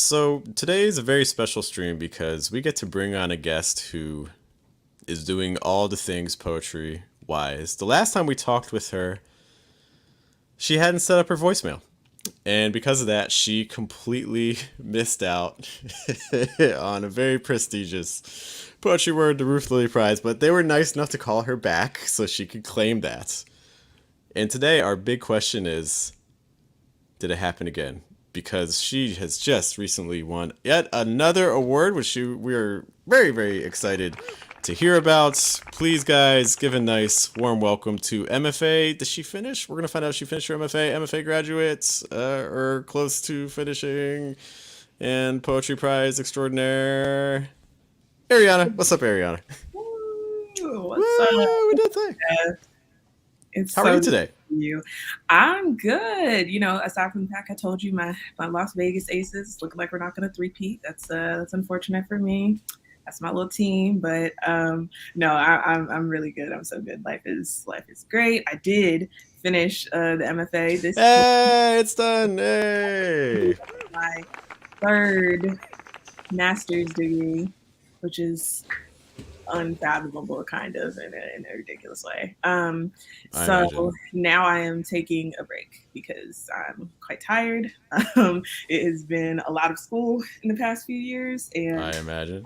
So today is a very special stream because we get to bring on a guest who is doing all the things poetry wise. The last time we talked with her, she hadn't set up her voicemail. And because of that, she completely missed out on a very prestigious poetry word, the Ruth Lilly Prize. But they were nice enough to call her back so she could claim that. And today, our big question is, did it happen again? Because she has just recently won yet another award, which we are very, very excited to hear about. Please, guys, give a nice warm welcome to MFA. Did she finish? We're going to find out if she finished her MFA graduates, or close to finishing, and Poetry Prize extraordinaire, Ariana. What's up, Ariana? Woo, what's up? We did thing. How are you today? I'm good. You know, aside from the fact I told you my Las Vegas Aces looking like we're not going to three-peat. That's unfortunate for me. That's my little team, but no, I'm really good. I'm so good. Life is great. I did finish the MFA this. Hey, it's done! Hey, my third master's degree, which is unfathomable, kind of, in a ridiculous way. So now I am taking a break because I'm quite tired. It has been a lot of school in the past few years, and I imagine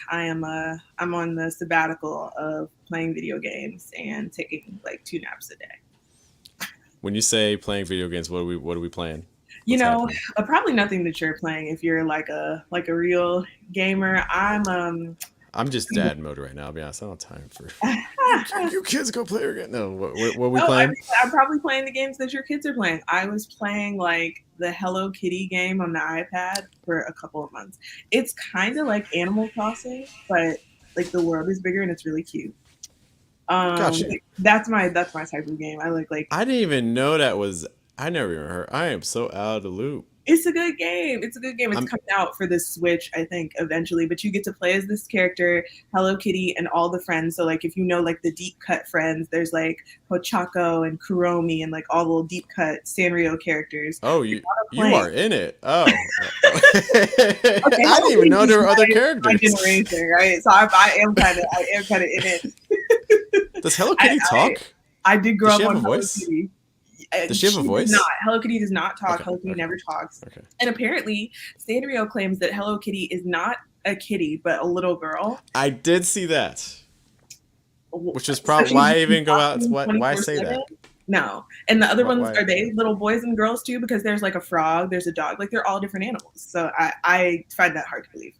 I'm on the sabbatical of playing video games and taking like 2 naps a day. When you say playing video games, what are we playing? You know, probably nothing that you're playing if you're like a real gamer. I'm just dad mode right now. I'll be honest. I don't have time for you kids go play again. No, what are we playing? I'm probably playing the games that your kids are playing. I was playing like the Hello Kitty game on the iPad for a couple of months. It's kind of like Animal Crossing, but like the world is bigger and it's really cute. Gotcha. That's my type of game. I like. I didn't even know that was. I never even heard. I am so out of the loop. It's a good game. It's coming out for the Switch, I think, eventually. But you get to play as this character, Hello Kitty, and all the friends. So, like, if you know, like, the deep cut friends, there's, like, Pochako and Kuromi and, like, all the little deep cut Sanrio characters. Oh, you are in it. Oh. Okay, I didn't even know there were other characters. My generation, right? So I am kind of in it. Does Hello Kitty talk? I did grow up on Hello Kitty. Does she have a voice? Not. Hello Kitty does not talk. Okay, Hello Kitty never talks. Okay. And apparently, Sanrio claims that Hello Kitty is not a kitty, but a little girl. I did see that. Which is probably why even go out. Why say that? No. And the other ones, are they little boys and girls too? Because there's like a frog, there's a dog. Like they're all different animals. So I find that hard to believe.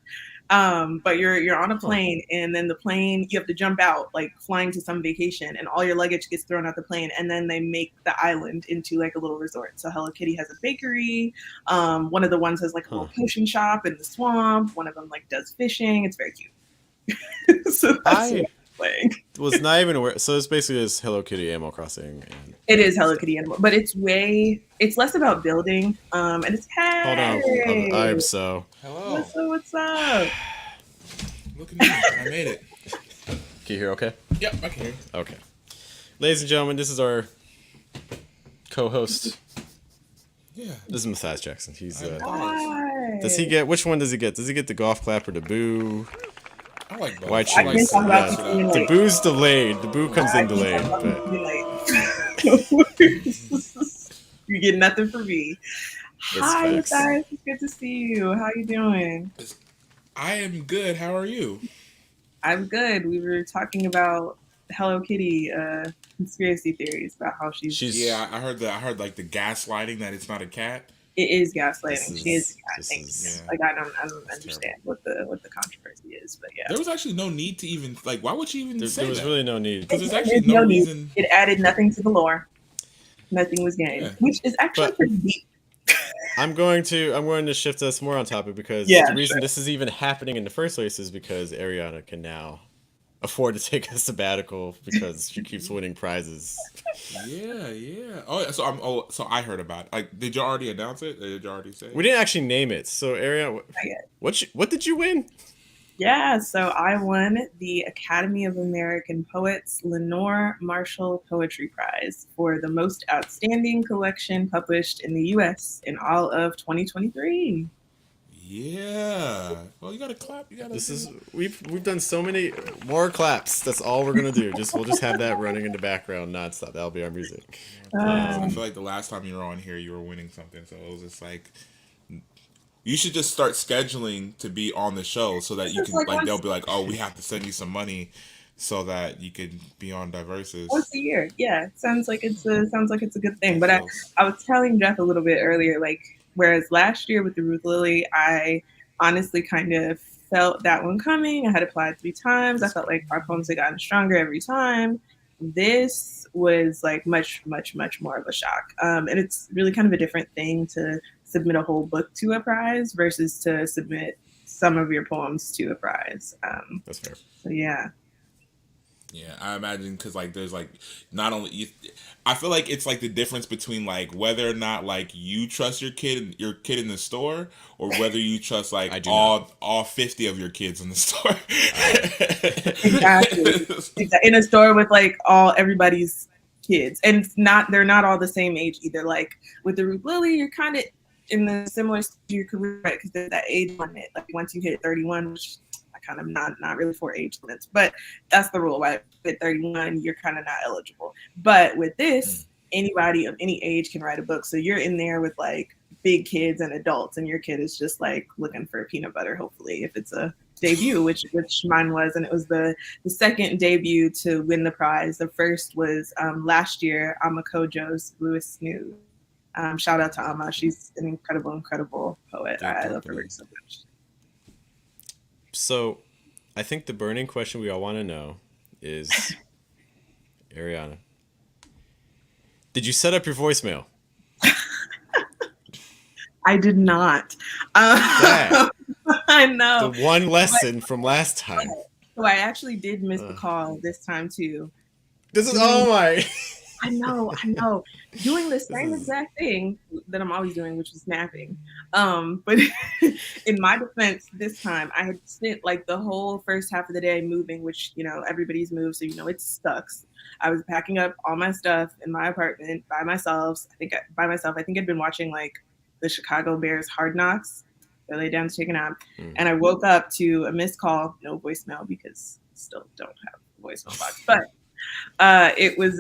But you're on a plane, and then the plane, you have to jump out, like flying to some vacation, and all your luggage gets thrown out the plane, and then they make the island into like a little resort. So Hello Kitty has a bakery. One of the ones has like a little potion shop in the swamp. One of them like does fishing. It's very cute. So that's what I'm playing. Was not even aware. So it's basically this Hello Kitty Animal Crossing. It is Hello Kitty Animal, but it's less about building. And it's Hold on. I'm so. Hello. What's up? Look at me. I made it. Can you hear okay? Yep, I can hear you. Okay. Ladies and gentlemen, this is our co-host. Yeah. This is Matthias Jackson. He's Does he get, which one does he get? Does he get the golf clap or the boo? I like both. White shoes. The boo's delayed. The boo comes in delayed. You get nothing from me. Hi, Matthias. It's good to see you. How you doing? I am good. How are you? I'm good. We were talking about Hello Kitty conspiracy theories about how she's yeah, I heard like the gaslighting that it's not a cat. It is gaslighting. She is a cat. Thanks. Yeah. Like I don't understand what the controversy is, but yeah. There was actually no need to even like. Why would you even say that? There was really no need because there's actually no reason. It added nothing to the lore. Nothing was gained, which is actually pretty deep. I'm going to shift us more on topic because the reason this is even happening in the first place is because Ariana can now afford to take a sabbatical because she keeps winning prizes. Yeah. Oh, so I heard about it. Like, did you already announce it? Did you already say it? We didn't actually name it. So Ariana, what did you win? Yeah, so I won the Academy of American Poets Lenore Marshall Poetry Prize for the most outstanding collection published in the U.S. in all of 2023. Yeah. Well, you gotta clap. You gotta. We've done so many more claps. That's all we're gonna do. We'll just have that running in the background nonstop. That'll be our music. I feel like the last time you were on here, you were winning something. So it was just like, you should just start scheduling to be on the show so that you can like they'll be like, oh, we have to send you some money so that you can be on Diverses once a year. Yeah, sounds like it's a good thing. But I was telling Jeff a little bit earlier, like, whereas last year with the Ruth Lily, I honestly kind of felt that one coming. I had applied 3 times. I felt like our poems had gotten stronger every time. This was like much more of a shock, and it's really kind of a different thing to submit a whole book to a prize versus to submit some of your poems to a prize. That's fair. So yeah. Yeah, I imagine because like there's like not only I feel like it's like the difference between like whether or not like you trust your kid in the store or whether you trust like all 50 of your kids in the store. Exactly. In a store with like everybody's kids, and they're not all the same age either. Like with the Ruth Lily, you're kind of in the similar stage of your career, right? Because there's that age limit. Like once you hit 31, which kind of not really for age limits, but that's the rule, right? At 31, you're kind of not eligible. But with this, anybody of any age can write a book. So you're in there with like big kids and adults, and your kid is just like looking for peanut butter, hopefully, if it's a debut, which mine was. And it was the second debut to win the prize. The first was last year, Amma Kojo's Bluest Snooze. Shout out to Amma. She's an incredible poet. I love her work so much. So, I think the burning question we all want to know is, Ariana, did you set up your voicemail? I did not. I know. The one lesson from last time. So I actually did miss the call this time too. Oh my. I know. Doing the same exact thing that I'm always doing, which is napping. But in my defense, this time I had spent like the whole first half of the day moving, which, everybody's moved. So, it sucks. I was packing up all my stuff in my apartment by myself. I think I'd been watching like the Chicago Bears Hard Knocks. I lay down to take a nap. And I woke up to a missed call, no voicemail because I still don't have a voicemail box. But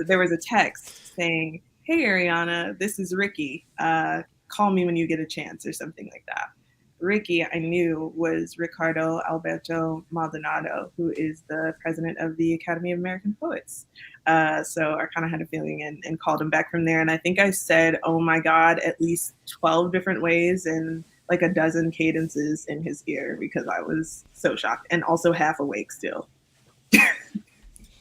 there was a text saying, "Hey Ariana, this is Ricky. Call me when you get a chance," or something like that. Ricky, I knew, was Ricardo Alberto Maldonado, who is the president of the Academy of American Poets. So I kind of had a feeling and called him back from there. And I think I said, "Oh my God," at least 12 different ways and like a dozen cadences in his ear because I was so shocked and also half awake still.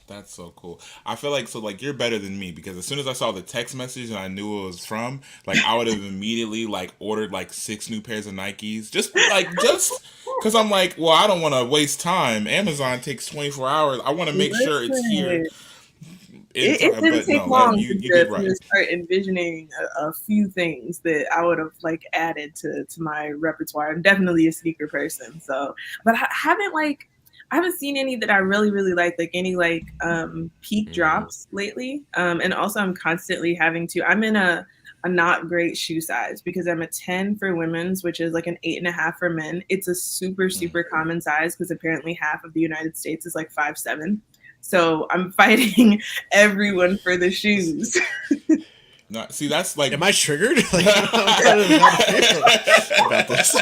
That's so cool. I feel like you're better than me because as soon as I saw the text message and I knew it was from, like I would have immediately like ordered like 6 new pairs of Nikes just because I'm like, well, I don't want to waste time. Amazon takes 24 hours. I want to make sure it's here. It didn't take long to start envisioning a few things that I would have like added to my repertoire. I'm definitely a sneaker person, so but I haven't seen any that I really like any peak drops lately. And also I'm constantly I'm in a not great shoe size because I'm a 10 for women's, which is like an 8.5 for men. It's a super common size because apparently half of the United States is like 5'7". So I'm fighting everyone for the shoes. No, see, that's like. Am I triggered? Like, I about this.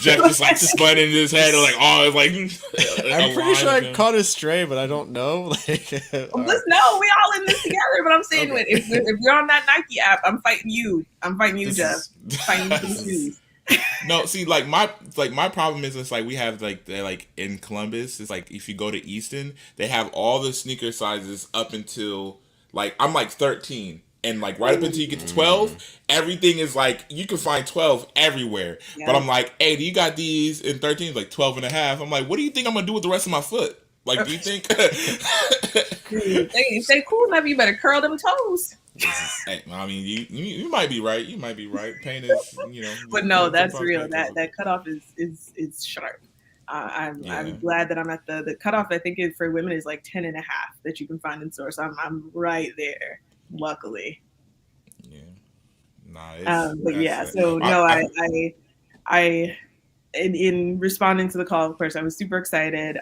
Jeff just like spun into his head, like, oh, like. I'm pretty sure I caught a stray, but I don't know. No, we all in this together. But I'm saying, okay. if you're on that Nike app, I'm fighting you. Jeff. Fighting you for the shoes. No, see, like my problem is it's like we have like in Columbus, it's like if you go to Easton, they have all the sneaker sizes up until. Like, I'm like 13, and like right up until you get to 12, everything is like, you can find 12 everywhere. Yeah. But I'm like, hey, do you got these in 13? Like 12.5. I'm like, what do you think I'm going to do with the rest of my foot? Like, do you think? If they cool enough, you better curl them toes. Hey, I mean, you might be right. You might be right. Pain is, But no, that's real. That cutoff is sharp. I'm glad that I'm at the cutoff. I think for women is like 10.5 that you can find in stores. So I'm right there, luckily. Yeah. Nah. But yeah. So no, in responding to the call, of course, I was super excited.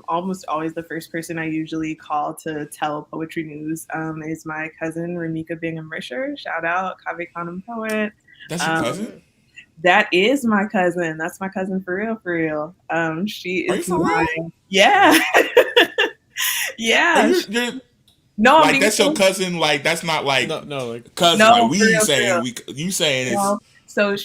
Almost always the first person I usually call to tell poetry news is my cousin, Ramika Bingham-Risher. Shout out, Cave Canem Poet. That's your cousin? That is my cousin. That's my cousin for real, for real. She is. Are you for real? Yeah. Yeah. No, like that's your cousin. Like that's not like no like cousin. No, like we saying you saying no. So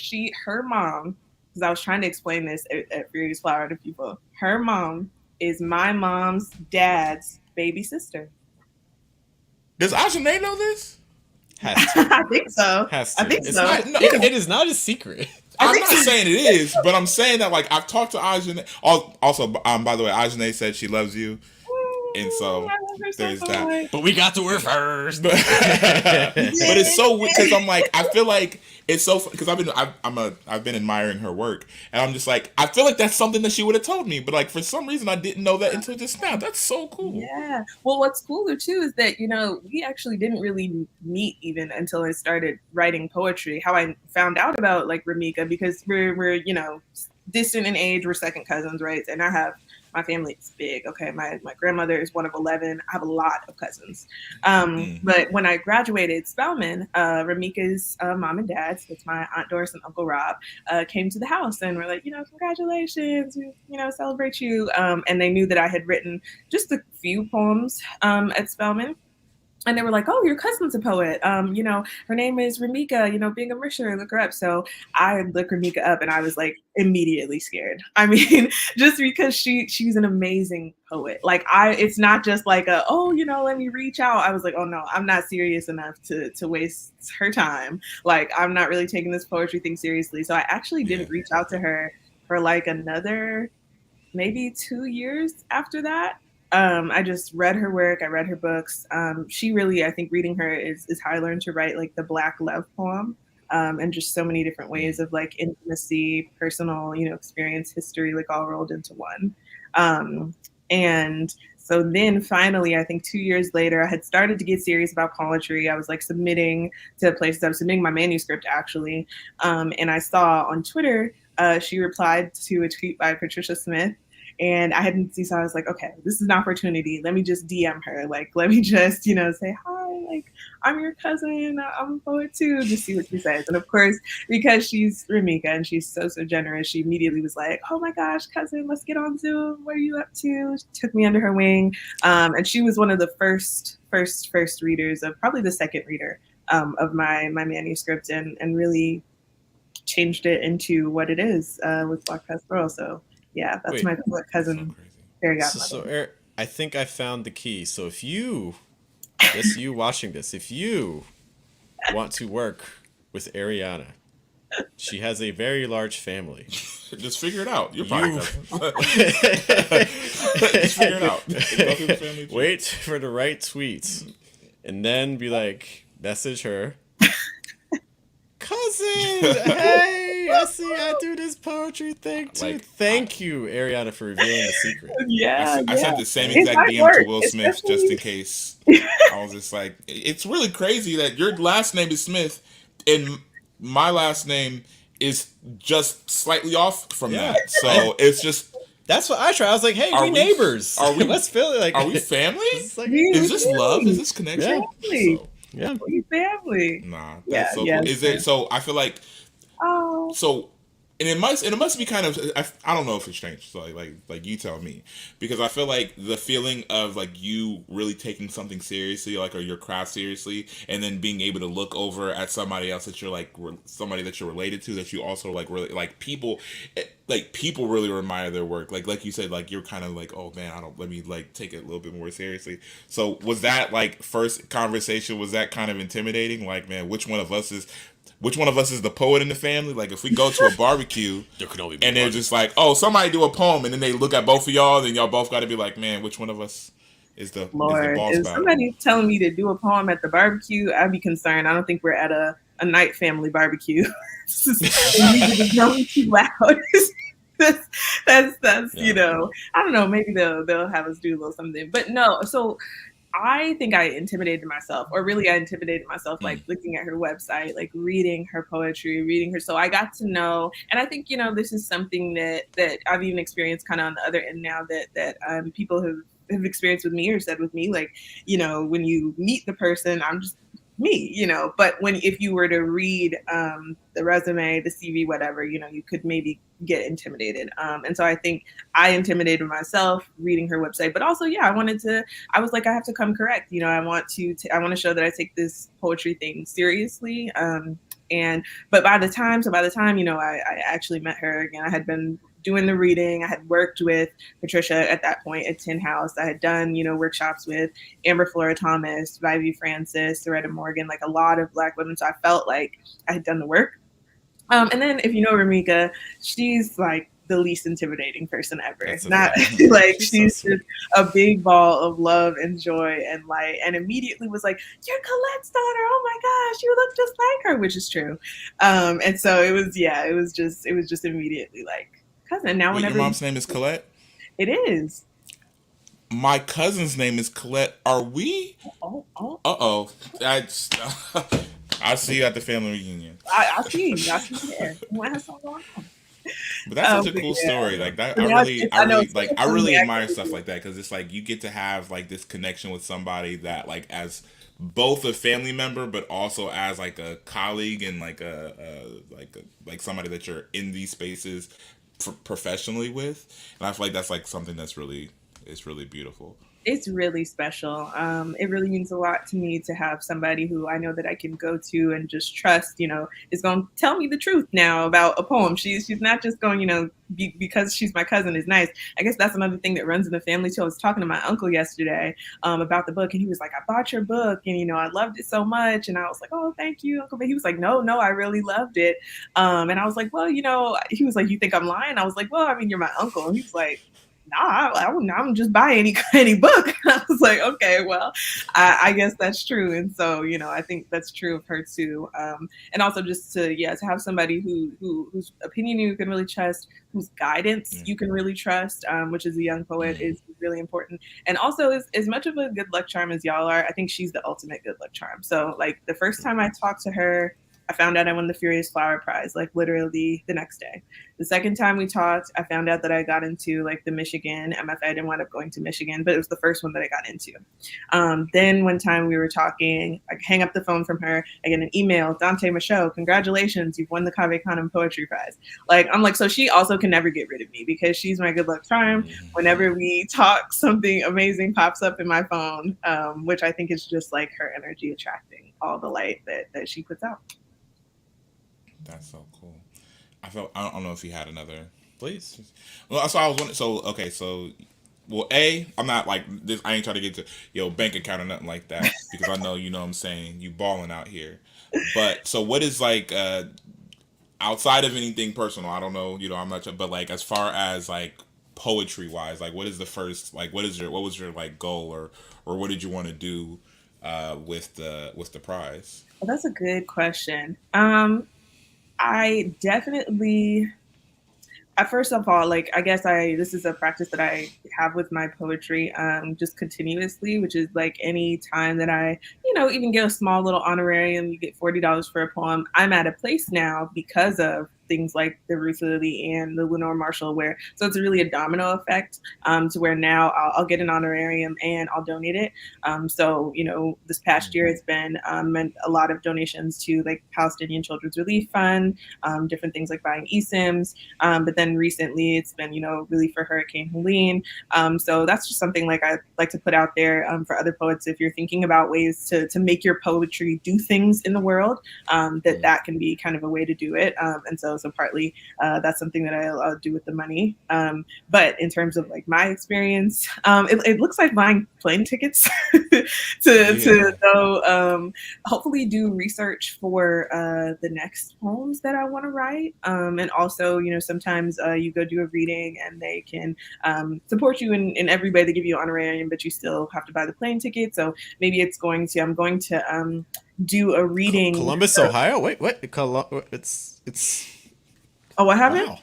her mom, because I was trying to explain this at Furious Flower to people. Her mom is my mom's dad's baby sister. Does Ajane know this? Has to. I think so. Has to. I think it's so. Not, no, it is not a secret. I'm not saying it is, but I'm saying that like I've talked to Ajane. Also, by the way, Ajane said she loves you. And so there's that. But we got to her first. But it's so weird because I'm like, I feel like it's so because I've been admiring her work, and I'm just like, I feel like that's something that she would have told me, but like for some reason I didn't know that until just now. That's so cool. Yeah. Well, what's cooler too is that we actually didn't really meet even until I started writing poetry. How I found out about like Ramika, because we're distant in age, we're second cousins, right? And my family is big. Okay, my grandmother is one of 11. I have a lot of cousins. But when I graduated Spelman, Ramika's mom and dad, so it's my Aunt Doris and Uncle Rob, came to the house and were like, congratulations, we celebrate you. And they knew that I had written just a few poems at Spelman. And they were like, oh, your cousin's a poet. Her name is Ramika, Bingham-Risher, look her up. So I looked Ramika up and I was like immediately scared. I mean, just because she's an amazing poet. Like it's not just like let me reach out. I was like, oh no, I'm not serious enough to waste her time. Like I'm not really taking this poetry thing seriously. So I actually didn't reach out to her for like another maybe 2 years after that. I just read her work. I read her books. She really, I think reading her is how I learned to write like the Black love poem, and just so many different ways of like intimacy, personal, experience, history, like all rolled into one. And so then finally, I think 2 years later, I had started to get serious about poetry. I was like submitting to places. I was submitting my manuscript actually. And I saw on Twitter, she replied to a tweet by Patricia Smith. And I hadn't seen, so I was like, okay, this is an opportunity. Let me just DM her. Like, let me just, say, hi, like, I'm your cousin. I'm a poet too. Just see what she says. And of course, because she's Ramika and she's so generous, she immediately was like, oh my gosh, cousin, let's get on Zoom. What are you up to? She took me under her wing. And she was one of the first readers of, probably the second reader of my manuscript and really changed it into what it is with Black Pastoral. So yeah, that's my cousin, fairy godmother. So I think I found the key. So if you watching this, if you want to work with Ariana, she has a very large family. Just figure it out. You're fine. Just figure it out. Wait for the right tweets, and then be like, message her. Cousin, hey, I see I do this poetry thing too. Like, thank you, Ariana, for revealing the secret. Yeah, I sent the same exact DM to Will Smith just in case. I was just like, it's really crazy that your last name is Smith and my last name is just slightly off from that. So it's just. That's what I tried. I was like, hey, we neighbors. Are we? Let's feel it. Like, are we family? Like, is this love? Is this connection? Yeah. So, yeah, we family. Nah, that's so cool. Is it? So I feel like. Oh. So, and it must be kind of. I don't know if it's strange. So like you tell me, because I feel like the feeling of like you really taking something seriously, like or your craft seriously, and then being able to look over at somebody else that you're like somebody that you're related to, that you also like really like people. Like people really admire their work. Like you said, like you're kind of like, oh man, let me like take it a little bit more seriously. So was that like first conversation? Was that kind of intimidating? Like, man, which one of us is the poet in the family? Like if we go to a barbecue there can only be and they're just like, oh, somebody do a poem, and then they look at both of y'all, then y'all both got to be like, man, which one of us is the boss? If somebody's telling me to do a poem at the barbecue, I'd be concerned. I don't think we're at a night family barbecue. It's going too loud. that's I don't know, maybe they'll have us do a little something, but no. So I think I intimidated myself, or really I intimidated myself, like looking at her website, like reading her poetry, reading her. So I got to know, and I think, this is something that I've even experienced kind of on the other end now that people have experienced with me or said with me, like, when you meet the person, I'm just me, but if you were to read the resume, the CV, whatever, you could maybe get intimidated. And so I think I intimidated myself reading her website, but also, I I was like, I have to come correct. I want to show that I take this poetry thing seriously. But by the time, I actually met her again, I had been doing the reading. I had worked with Patricia at that point at Tin House. I had done, workshops with Amber Flora Thomas, Vivi Francis, Soretta Morgan, like a lot of Black women. So I felt like I had done the work. And then if you know Ramika, she's like the least intimidating person ever. It's not like she's just a big ball of love and joy and light, and immediately was like, "You're Colette's daughter. Oh my gosh, you look just like her," which is true. And so it was just immediately like cousin. Now, whenever your mom's name is Colette, it is. My cousin's name is Colette. Are we? Uh-oh. I'll see you at the family reunion. I'll see you there. But that's such a cool story. Like that, I really admire stuff like that, because it's like you get to have like this connection with somebody that, like, as both a family member, but also as like a colleague and like like somebody that you're in these spaces professionally with. And I feel like that's like something that's really beautiful. It's really special. It really means a lot to me to have somebody who I know that I can go to and just trust, is going to tell me the truth now about a poem. She's not just going, because she's my cousin is nice. I guess that's another thing that runs in the family too. I was talking to my uncle yesterday about the book, and he was like, "I bought your book, and I loved it so much." And I was like, "Oh, thank you, Uncle." But he was like, No, I really loved it. And I was like, "Well, he was like, you think I'm lying?" I was like, "Well, I mean, you're my uncle." And he was like, "Nah, I wouldn't just buy any book." I was like, "Okay, well, I guess that's true." And so, I think that's true of her too. And also just to have somebody whose opinion you can really trust, whose guidance you can really trust, which as a young poet is really important. And also, as much of a good luck charm as y'all are, I think she's the ultimate good luck charm. So like the first time I talked to her, I found out I won the Furious Flower Prize, like literally the next day. The second time we talked, I found out that I got into like the Michigan MFA. I didn't wind up going to Michigan, but it was the first one that I got into. Then one time we were talking, I hang up the phone from her, I get an email, "Dante Michaud, congratulations, you've won the Cave Canem Poetry Prize." Like, I'm like, so she also can never get rid of me because she's my good luck charm. Whenever we talk, something amazing pops up in my phone, which I think is just like her energy attracting all the light that she puts out. That's so cool. I don't know if you had another. Please. Well, so I was wondering. So okay, well, I'm not like this. I ain't trying to get to your bank account or nothing like that, because I know what I'm saying, you balling out here. But so what is like outside of anything personal? I don't know. I'm not sure, but like as far as like poetry wise, like what is the first, like what was your like goal, or what did you want to do with the prize? Well, that's a good question. I definitely, first of all, like, I guess this is a practice that I have with my poetry, just continuously, which is like any time that I, even get a small little honorarium, you get $40 for a poem. I'm at a place now because of things like the Ruth Lilly and the Lenore Marshall, so it's really a domino effect, to where now I'll get an honorarium and I'll donate it. So, this past year it's been meant a lot of donations to like Palestinian Children's Relief Fund, different things like buying eSIMs. But then recently it's been, really for Hurricane Helene. So that's just something like I like to put out there for other poets. If you're thinking about ways to make your poetry do things in the world, that can be kind of a way to do it. And so partly that's something that I'll do with the money. But in terms of like my experience, it looks like buying plane tickets to go hopefully do research for the next poems that I want to write. And also, sometimes you go do a reading and they can support you in every way. They give you an honorarium, but you still have to buy the plane ticket. So maybe I'm going to do a reading. Columbus, Ohio? Wait, what? It's Oh, what happened? Wow.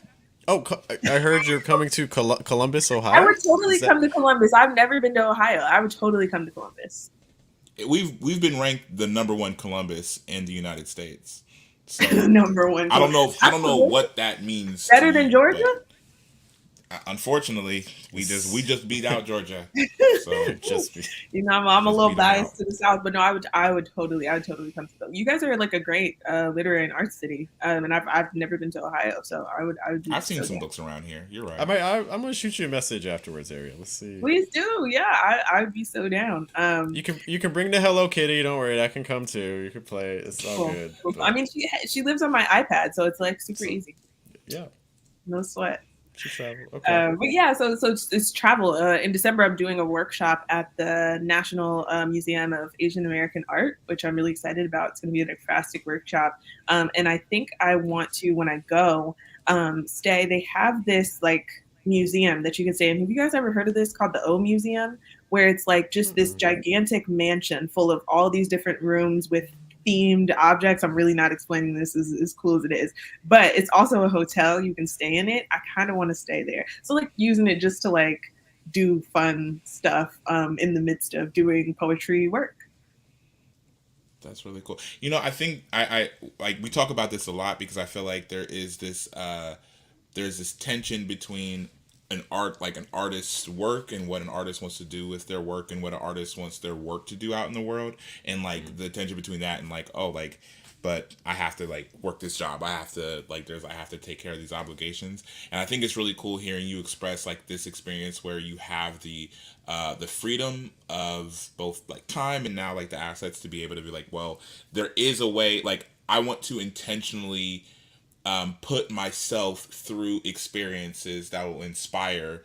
Oh, I heard you're coming to Columbus, I Ohio. would totally come to Columbus. I've never been to Ohio. I would totally come to Columbus. We've been ranked the #1 Columbus in the United States. So Number one. I don't know what that means to Better than you, Georgia? but unfortunately, we just beat out Georgia. So just be. I'm a little biased to the South, but no, I would totally come to them. You guys are like a great literary and arts city, and I've never been to Ohio, so I would. I've seen some books around here. You're right. I'm gonna shoot you a message afterwards, Ariel. Let's see. Please do, yeah. I'd be so down. You can bring the Hello Kitty. Don't worry, that can come too. You can play. It's all good. Cool. I mean, she lives on my iPad, so it's like super easy. Yeah. No sweat. Travel. Okay. But yeah, so it's travel. In December, I'm doing a workshop at the National Museum of Asian American Art, which I'm really excited about. It's going to be a fantastic workshop, and I think I want to, when I go, stay. They have this like museum that you can stay in. Have you guys ever heard of this called the O Museum, where it's like just this gigantic mansion full of all these different rooms with themed objects. I'm really not explaining this as cool as it is, but it's also a hotel. You can stay in it. I kind of want to stay there. So like using it just to like do fun stuff in the midst of doing poetry work. That's really cool. You know, I think I like we talk about this a lot because I feel like there's this tension between an artist's work and what an artist wants to do with their work and what an artist wants their work to do out in the world, and like the tension between that and like, oh, like, but I have to like work this job. I have to I have to take care of these obligations. And I think it's really cool hearing you express like this experience where you have the freedom of both like time and now like the assets to be able to be like, well, there is a way, like I want to intentionally put myself through experiences that will inspire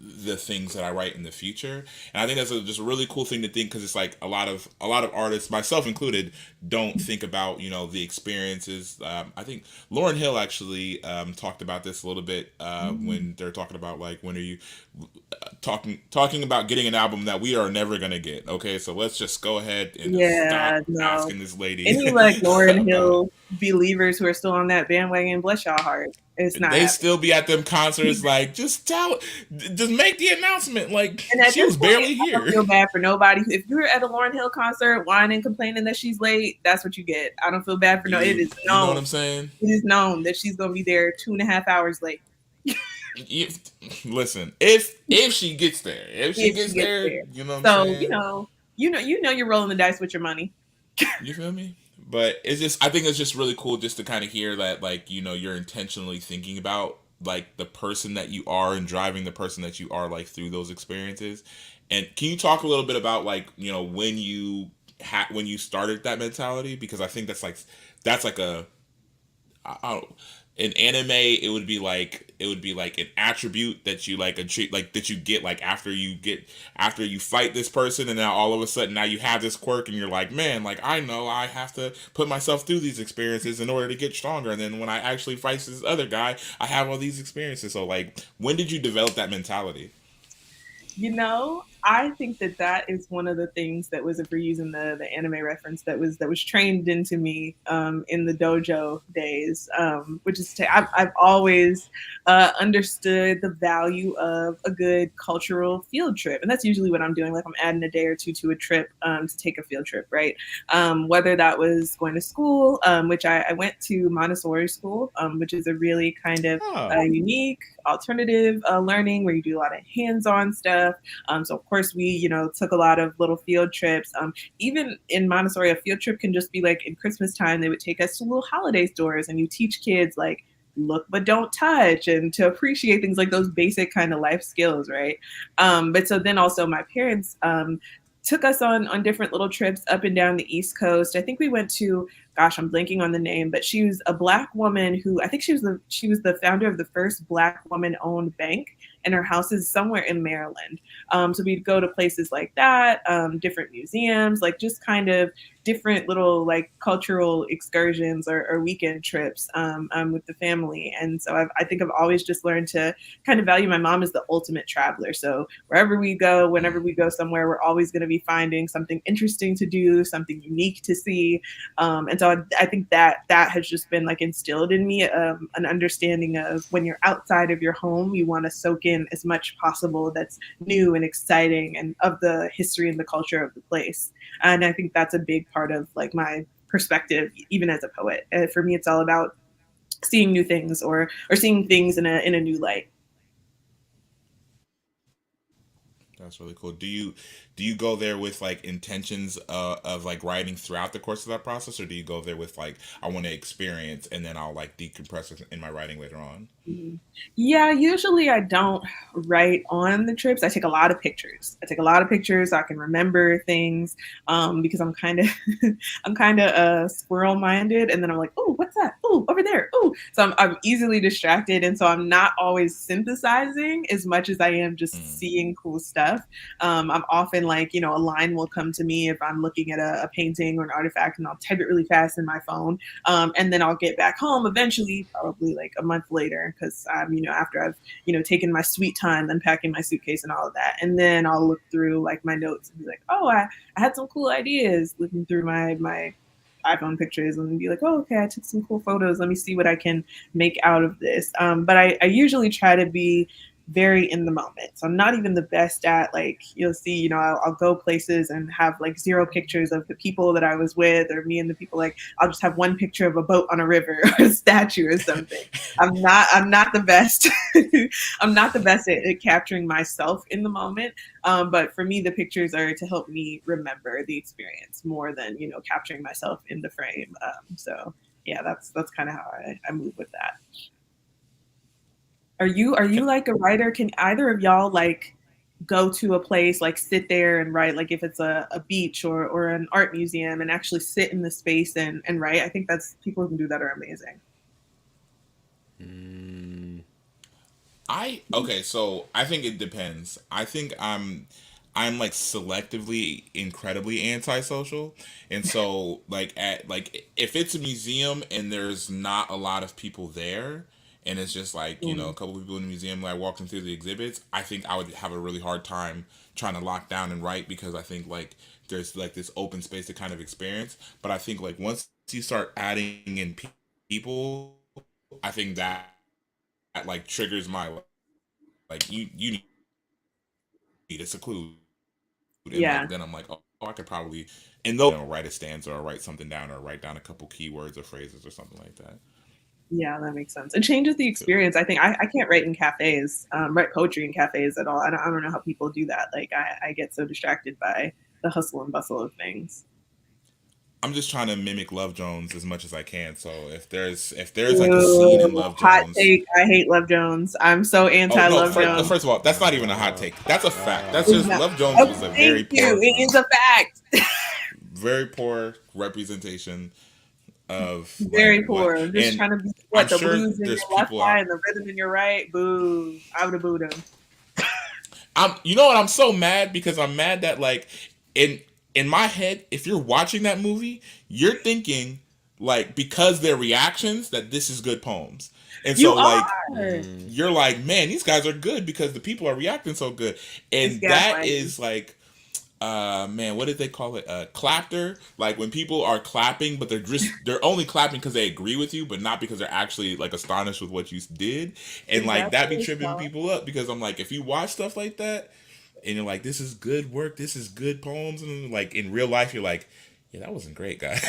the things that I write in the future. And I think that's just a really cool thing to think, because it's like a lot of artists, myself included, don't think about, you know, the experiences. I think Lauryn Hill actually talked about this a little bit when they're talking about like, when are you talking about getting an album that we are never gonna get. Okay, so let's just go ahead and stop asking this lady. Any like Lauryn Hill believers who are still on that bandwagon, bless y'all heart. It's not. They still be at them concerts like, just make the announcement. Like, and she was barely here. I don't feel bad for nobody. If you're at a Lauryn Hill concert whining, complaining that she's late, that's what you get. I don't feel bad for no. It is known. You know what I'm saying? It is known that she's gonna be there 2.5 hours late. Listen, if she gets there, you know what I'm saying? So you know you're rolling the dice with your money. You feel me? But it's just, I think it's just really cool just to kind of hear that, like, you know, you're intentionally thinking about like the person that you are and driving the person that you are like through those experiences. And can you talk a little bit about like, you know, when you started that mentality? Because I think that's like a, I don't, in anime it would be like an attribute that you like that you get like after you fight this person, and now all of a sudden now you have this quirk and you're like, man, like I know I have to put myself through these experiences in order to get stronger, and then when I actually fight this other guy, I have all these experiences. So like, when did you develop that mentality? You know, I think that is one of the things that was, if we're using the anime reference, that was trained into me in the dojo days, which is I've always understood the value of a good cultural field trip, and that's usually what I'm doing. Like I'm adding a day or two to a trip to take a field trip, right? Whether that was going to school, which I went to Montessori school, which is a really kind of unique alternative learning where you do a lot of hands-on stuff. So of course we, took a lot of little field trips. Even in Montessori, a field trip can just be like in Christmas time, they would take us to little holiday stores and you teach kids like look but don't touch and to appreciate things like those basic kind of life skills, right? But so then also my parents took us on different little trips up and down the East Coast. I think we went to, gosh, I'm blanking on the name, but she was a Black woman who, I think she was the founder of the first Black woman-owned bank and her house is somewhere in Maryland. So we'd go to places like that, different museums, like just kind of different little like cultural excursions or weekend trips with the family. And so I think I've always just learned to kind of value my mom as the ultimate traveler. So wherever we go, whenever we go somewhere, we're always going to be finding something interesting to do, something unique to see. And so I think that has just been like instilled in me an understanding of when you're outside of your home, you want to soak in as much possible that's new and exciting and of the history and the culture of the place. And I think that's a big part of like my perspective, even as a poet. For me, it's all about seeing new things or seeing things in a new light. That's really cool. Do you go there with like intentions of like writing throughout the course of that process, or do you go there with like I want to experience and then I'll like decompress it in my writing later on? Yeah, usually I don't write on the trips. I take a lot of pictures. So I can remember things because I'm kind of I'm kind of squirrel minded, and then I'm like, oh, what's that? Oh, over there. Oh, so I'm easily distracted, and so I'm not always synthesizing as much as I am just seeing cool stuff. I'm often like, a line will come to me if I'm looking at a painting or an artifact, and I'll type it really fast in my phone, and then I'll get back home eventually, probably like a month later, because after I've taken my sweet time unpacking my suitcase and all of that, and then I'll look through like my notes and be like, oh, I had some cool ideas, looking through my iPhone pictures, and be like, oh, okay, I took some cool photos, let me see what I can make out of this. But I usually try to be very in the moment. So I'm not even the best at, like, you'll see, I'll go places and have like 0 pictures of the people that I was with or me and the people. Like, I'll just have 1 picture of a boat on a river or a statue or something. I'm not the best. I'm not the best at capturing myself in the moment. But for me, the pictures are to help me remember the experience more than, capturing myself in the frame. So yeah, that's kind of how I move with that. Are you like a writer? Can either of y'all like go to a place, like sit there and write, like if it's a beach or an art museum, and actually sit in the space and write? I think that's, people who can do that are amazing. Okay, so I think it depends. I think I'm like selectively incredibly antisocial, and so like if it's a museum and there's not a lot of people there, and it's just like a couple people in the museum, like walking through the exhibits, I think I would have a really hard time trying to lock down and write, because I think like there's like this open space to kind of experience. But I think like once you start adding in people, I think that like triggers my like you need a seclude, and Yeah. like then I'm like, oh, I could probably, and they'll write a stanza or write something down or write down a couple keywords or phrases or something like that. Yeah, that makes sense. It changes the experience. I think I can't write in cafes, write poetry in cafes at all. I don't know how people do that. Like I get so distracted by the hustle and bustle of things. I'm just trying to mimic Love Jones as much as I can. So if there's like a scene in Love Hot Jones, take. I hate Love Jones. I'm so oh anti no, Love Jones. first of all, that's not even a hot take. That's a fact. That's just Love Jones Oh, was a thank very you. poor, It is a fact. very poor representation of Very like poor. what. I'm just And trying to be I'm the sure blues in there's your left people eye out. and the rhythm in your right. Boo. I would have booed him. You know what? I'm so mad because I'm mad that like in my head, if you're watching that movie, you're thinking like, because their reactions, that this is good poems. And You so like are. you're like, man, these guys are good because the people are reacting so good. It's And that gaslighting. is like man, what did they call it? Clapter. Like when people are clapping, but they're only clapping because they agree with you, but not because they're actually like astonished with what you did. And like that be tripping people up, because I'm like, if you watch stuff like that and you're like, this is good work, this is good poems, and like in real life you're like, yeah, that wasn't great, guys.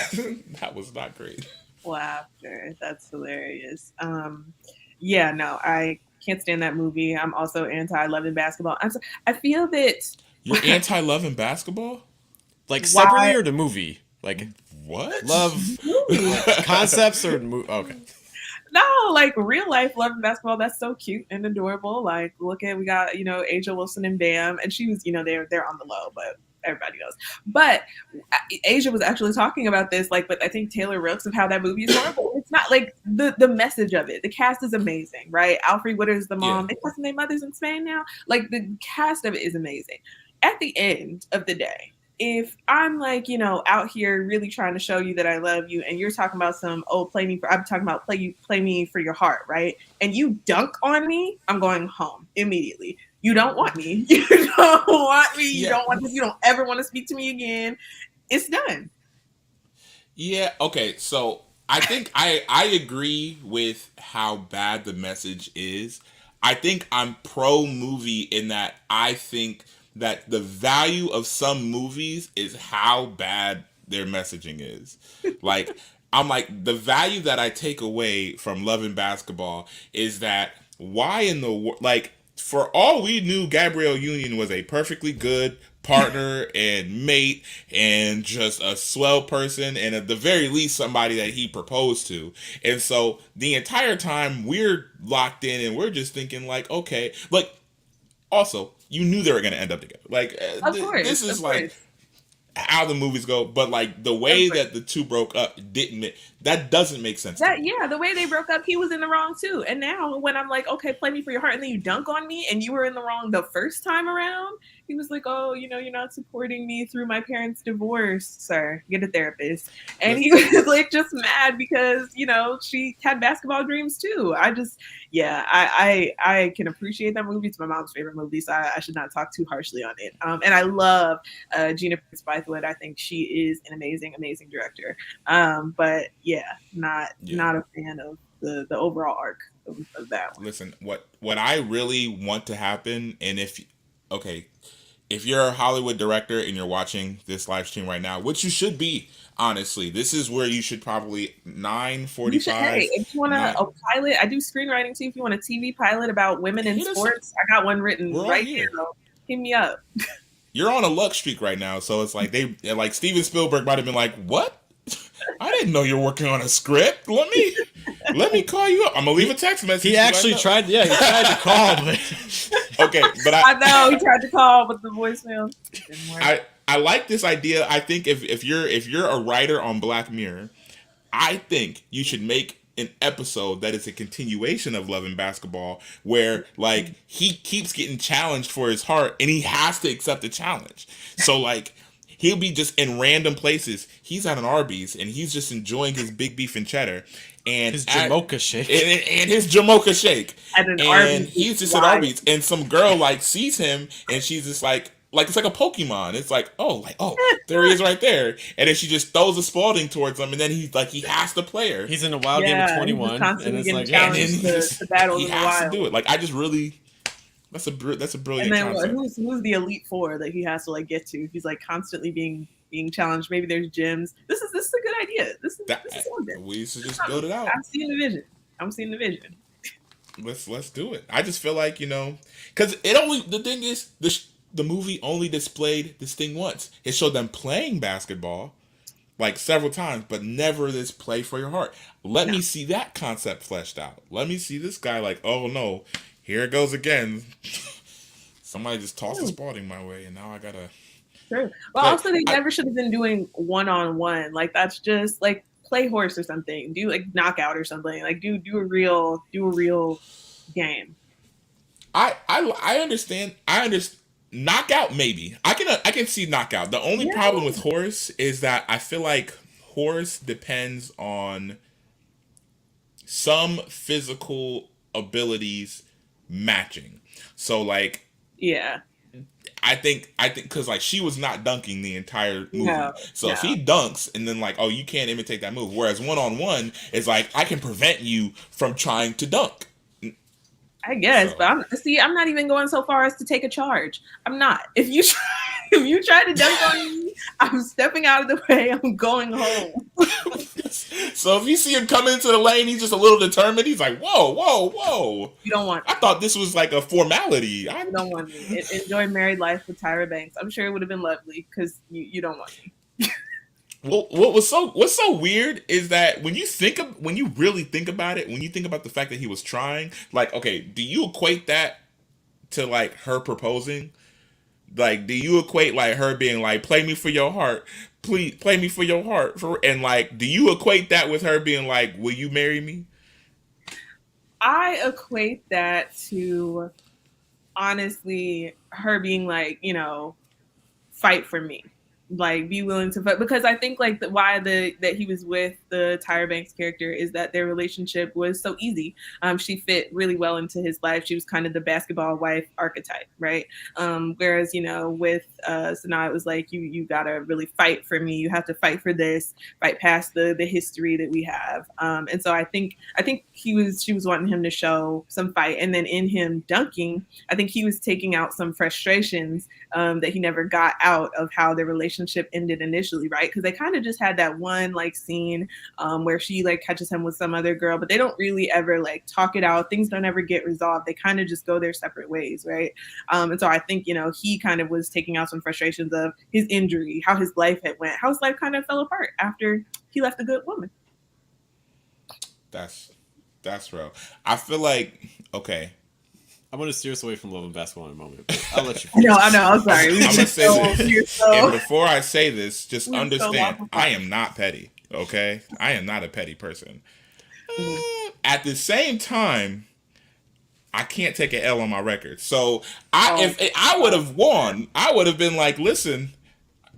That was not great. Laughter. That's hilarious. Yeah, no, I can't stand that movie. I'm also anti Love and Basketball. I feel that. You're anti-love and basketball? Like Why? separately or the movie? Like What? love like, concepts or okay. No, like real life Love and Basketball. That's so cute and adorable. Like, look at, we got Angel Wilson and Bam, and she was they're on the low, but everybody knows. But Asia was actually talking about this, like, but I think Taylor Rooks, of how that movie is horrible. It's not like the message of it. The cast is amazing, right? Alfre Witter's the mom. They casting their mothers in Spain now. Like, the cast of it is amazing. At the end of the day, if I'm like, you know, out here really trying to show you that I love you, and you're talking about I'm talking about play me for your heart, right? And you dunk on me, I'm going home immediately. You don't want me. You don't want me. You don't want this. You don't ever want to speak to me again. It's done. Yeah. Okay. So I think I agree with how bad the message is. I think I'm pro movie in that I think that the value of some movies is how bad their messaging is. Like, I'm like, the value that I take away from Love and Basketball is that why in the world, like, for all we knew, Gabrielle Union was a perfectly good partner and mate and just a swell person, and at the very least somebody that he proposed to. And so the entire time we're locked in and we're just thinking like, okay, like, also you knew they were going to end up together. Like, this is like how the movies go, but like the way that the two broke up that doesn't make sense. The way they broke up, he was in the wrong too. And now when I'm like, okay, play me for your heart, and then you dunk on me and you were in the wrong the first time around, he was like, oh, you know, you're not supporting me through my parents' divorce, sir. Get a therapist. And he was like just mad because, you know, she had basketball dreams too. I can appreciate that movie. It's my mom's favorite movie, so I should not talk too harshly on it. And I love Gina Prince-Bythewood. I think she is an amazing, amazing director. But not a fan of the overall arc of that one. Listen, what I really want to happen, and if you're a Hollywood director and you're watching this live stream right now, which you should be, honestly, this is where you should probably 9:45. Hey, if you want a pilot, I do screenwriting too. If you want a TV pilot about women in sports, I got one written right here. Hit me up. You're on a luck streak right now, so it's like like Steven Spielberg might have been like, "What? I didn't know you're working on a script. Let me call you up. I'm gonna leave a text message." He actually tried. Yeah, he tried to call. But... Okay, but I know he tried to call, but the voicemail didn't work. I like this idea. I think if you're a writer on Black Mirror, I think you should make an episode that is a continuation of Love and Basketball, where like he keeps getting challenged for his heart and he has to accept the challenge. So like he'll be just in random places. He's at an Arby's and he's just enjoying his big beef and cheddar and his Jamocha shake and his Jamocha shake. And Arby's, he's just at Arby's, and some girl like sees him and she's just like it's like a Pokemon. It's like, oh, there he is right there. And then she just throws a Spalding towards him, and then he's like, he has to play her. He's in a wild game of 21, and it's like, he has to do it. Like, I just really, that's a brilliant. And then concept. Who's the Elite Four that he has to like get to? He's like constantly being challenged. Maybe there's gyms. This is a good idea. This is something. We should just build it out. I'm seeing the vision. Let's do it. I just feel like, you know, because the thing is, the movie only displayed this thing once. It showed them playing basketball like several times, but never this play for your heart. Let me see that concept fleshed out. Let me see this guy like, oh no, here it goes again. Somebody just tossed a Spalding my way, and now I gotta. True. Well, also they never should have been doing one-on-one. Like that's just like play horse or something. Do like knockout or something. Like do a real game. I understand. Knockout, maybe. I can see knockout. The only problem with horse is that I feel like horse depends on some physical abilities matching. So like, I think because like she was not dunking the entire movie. If he dunks and then like, oh, you can't imitate that move. Whereas one-on-one is like, I can prevent you from trying to dunk. I guess, but I'm not even going so far as to take a charge. I'm not. If you try to dunk on me, I'm stepping out of the way. I'm going home. So if you see him coming into the lane, he's just a little determined. He's like, whoa. You don't want. I thought this was like a formality. You don't want me. Enjoy married life with Tyra Banks. I'm sure it would have been lovely because you don't want me. Well, what's so weird is that when you really think about it, when you think about the fact that he was trying, like, okay, do you equate that to like her proposing? Like, do you equate like her being like, play me for your heart, please play me for your heart, and like, do you equate that with her being like, will you marry me? I equate that to honestly her being like, fight for me, like be willing to fight, because I think like that he was with the Tyra Banks character is that their relationship was so easy. She fit really well into his life. She was kind of the basketball wife archetype, right? Whereas with Sanaa, it was like you gotta really fight for me. You have to fight for this, fight past the history that we have. And so I think she was wanting him to show some fight, and then in him dunking, I think he was taking out some frustrations that he never got out of how their relationship ended initially, right? Because they kind of just had that one like scene where she like catches him with some other girl, but they don't really ever like talk it out. Things don't ever get resolved. They kind of just go their separate ways, right? And so I think he kind of was taking out some frustrations of his injury, how his life had went, how his life kind of fell apart after he left a good woman. That's real. I feel like, okay, I'm going to steer us away from love and basketball in a moment. I'll let you finish. I know. I'm sorry. I'm going to say this. And before I say this, just understand, I am not petty, okay? I am not a petty person. At the same time, I can't take an L on my record. So if I would have won, I would have been like, listen,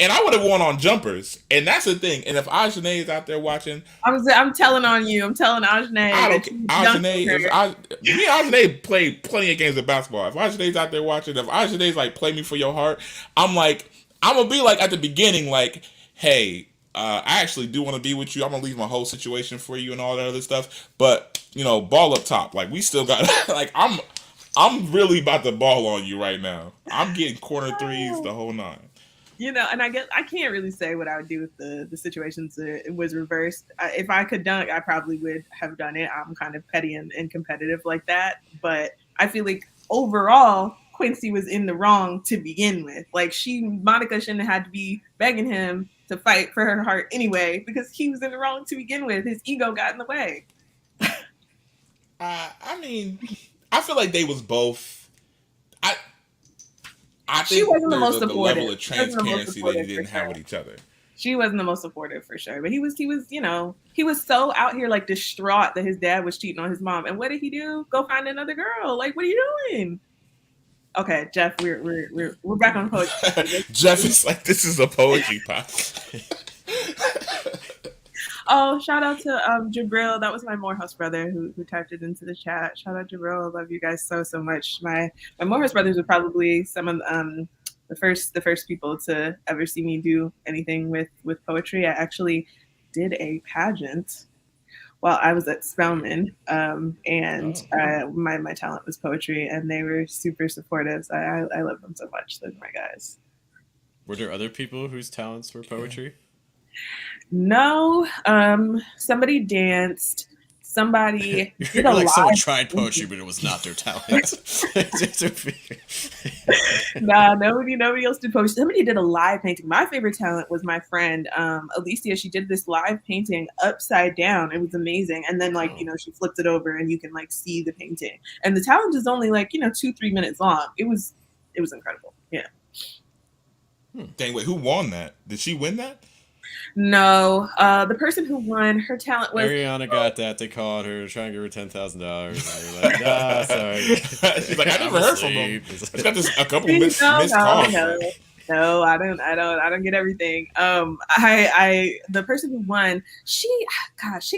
and I would have won on jumpers. And that's the thing. And if Ajane is out there watching, I'm telling on you. I'm telling Ajane. Ajane played plenty of games of basketball. If Ajane's out there watching, if Ajane's like, play me for your heart, I'm going to be like at the beginning, like, hey, I actually do want to be with you. I'm going to leave my whole situation for you and all that other stuff. But, ball up top. Like, we still got, like, I'm really about to ball on you right now. I'm getting corner threes the whole nine. And I guess I can't really say what I would do if the situations it was reversed. If I could dunk, I probably would have done it. I'm kind of petty and competitive like that. But I feel like overall, Quincy was in the wrong to begin with. Like Monica shouldn't have had to be begging him to fight for her heart anyway, because he was in the wrong to begin with. His ego got in the way. I mean, I feel like they was both. I think she wasn't the most the supportive. level of transparency that they didn't have with each other. She wasn't the most supportive for sure, but he was he was so out here like distraught that his dad was cheating on his mom. And what did he do? Go find another girl. Like, what are you doing? Okay, Jeff, we're back on poetry. Jeff is like, this is a poetry podcast. Oh, shout out to Jabril. That was my Morehouse brother who typed it into the chat. Shout out Jabril. I love you guys so much. My Morehouse brothers were probably some of the first people to ever see me do anything with poetry. I actually did a pageant while I was at Spelman, and my talent was poetry, and they were super supportive. So I love them so much. Those are my guys. Were there other people whose talents were poetry? No, somebody danced. Somebody did like someone tried poetry, but it was not their talent. Nah, nobody else did poetry. Somebody did a live painting. My favorite talent was my friend Alicia. She did this live painting upside down. It was amazing. And then she flipped it over and you can like see the painting. And the talent is only like 2-3 minutes long. It was incredible. Yeah. Dang, wait, who won that? Did she win that? No, the person who won, her talent was Ariana got that. They called her, trying to give her $10,000. Like, nah, sorry. She's like, I never heard from them. It's got just a couple missed calls. No, I don't get everything. The person who won, she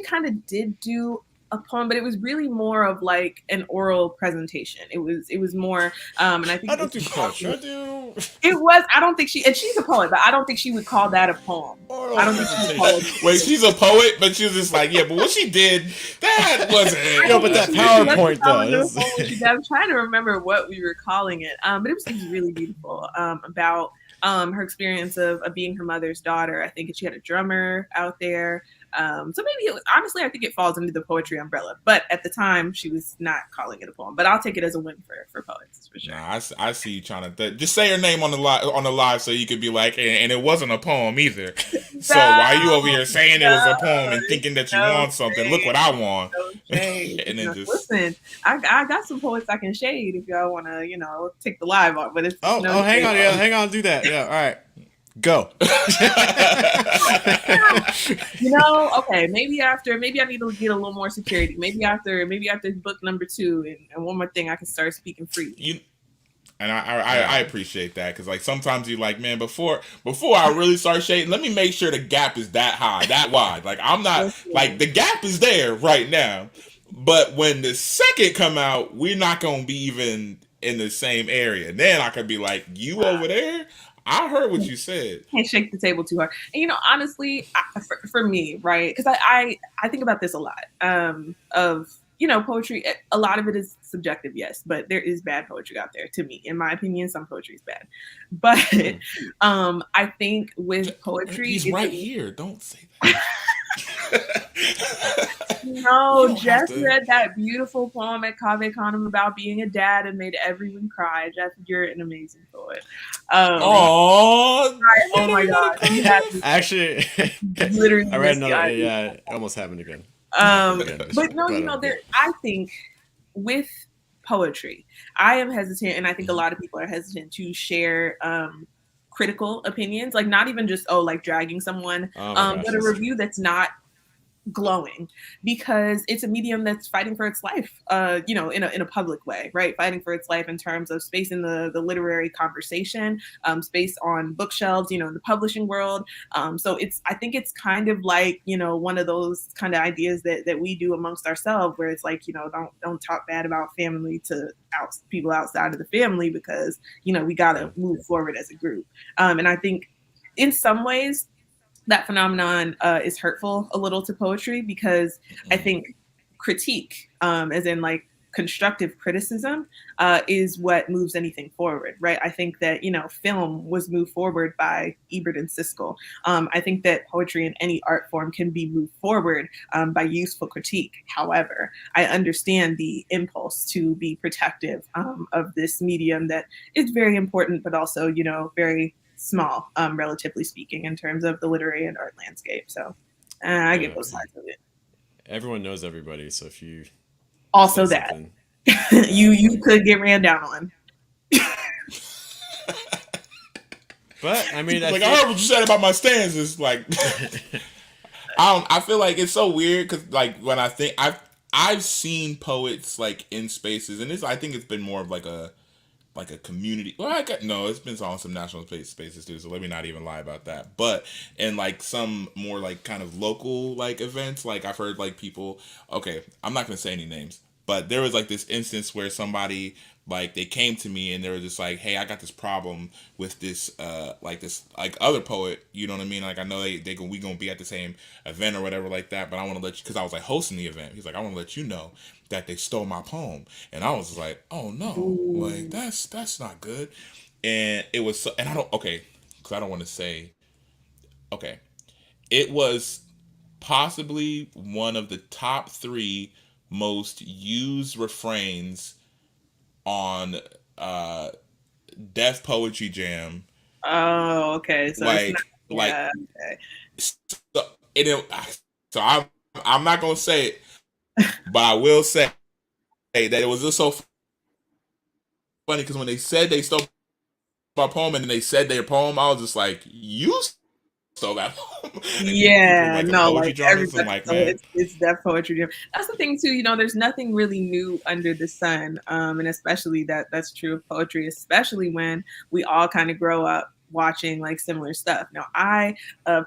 kind of did do a poem, but it was really more of like an oral presentation. It was more, and I think I don't do poetry. I do. It was. I don't think and she's a poet, but I don't think she would call that a poem. I don't think she's a poet. Wait, she's a poet, but she was just like, yeah, but what she did, that wasn't. But that PowerPoint does. I'm trying to remember what we were calling it, but it was really beautiful. About her experience of being her mother's daughter. I think she had a drummer out there. So maybe, honestly, I think it falls under the poetry umbrella. But at the time, she was not calling it a poem. But I'll take it as a win for poets, for sure. Nah, I see you trying to just say her name on the live so you could be like, and it wasn't a poem either. So why are you over here saying it was a poem and thinking that you want something? Shade. Look what I want. And then listen, I got some poets I can shade if y'all want to, take the live off. But it's hang on, do that. Yeah, all right. Go. Okay. Maybe I need to get a little more security. Maybe after book number 2 and one more thing, I can start speaking freely. And I appreciate that, because like sometimes you're like, man, before I really start shading, let me make sure the gap is that high, that wide. Like I'm not like the gap is there right now, but when the second come out, we're not gonna be even in the same area. Then I could be like, you over there. I heard what you said. Can't shake the table too hard. And honestly, for me, right? Because I think about this a lot. Of poetry. A lot of it is subjective, yes, but there is bad poetry out there. To me, in my opinion, some poetry is bad. But I think with poetry, he's right here. Don't say that. No, Jeff read that beautiful poem at Cave Canem about being a dad and made everyone cry. Jeff, you're an amazing poet. Oh my God! Actually, literally, I read another. Yeah, it almost happened again. But no, I think with poetry, I am hesitant, and I think a lot of people are hesitant to share critical opinions, like not even just like dragging someone, but a review that's not glowing, because it's a medium that's fighting for its life, in a public way, right? Fighting for its life in terms of space in the literary conversation, space on bookshelves, in the publishing world. So I think it's kind of like, one of those kind of ideas that we do amongst ourselves, where it's like, don't talk bad about family to people outside of the family, because, we got to move forward as a group. And I think in some ways, that phenomenon is hurtful a little to poetry, because I think critique, as in like constructive criticism, is what moves anything forward, right? I think that, film was moved forward by Ebert and Siskel. I think that poetry in any art form can be moved forward by useful critique. However, I understand the impulse to be protective of this medium that is very important, but also, very small, relatively speaking, in terms of the literary and art landscape. So I get both sides of it. Everyone knows everybody, so if you also that you could get ran down on. But I mean, I heard what you said about my stanzas. Like, I feel like it's so weird, because like when I think I've seen poets like in spaces, and I think it's been more of like a community. Well, it's been on some national spaces too, so let me not even lie about that. But in like some more like kind of local like events, like I've heard like people, okay, I'm not gonna say any names, but there was like this instance where somebody, like, they came to me and they were just like, hey, I got this problem with this other poet, you know what I mean? Like, I know we gonna be at the same event or whatever like that, but I want to let you, because I was like hosting the event. He's like, I want to let you know that they stole my poem. And I was like, oh no, like that's not good. And it was, and I don't, okay, because I don't want to say, okay, it was possibly one of the top 3 most used refrains on Def Poetry Jam. Oh, okay. So okay. So I'm not gonna say it, but I will say that it was just so funny, because when they said they stole my poem and then they said their poem, I was just like, you stole that poem. Yeah, it's Def Poetry Jam. That's the thing too, there's nothing really new under the sun, and especially that's true of poetry, especially when we all kind of grow up watching like similar stuff. Now, I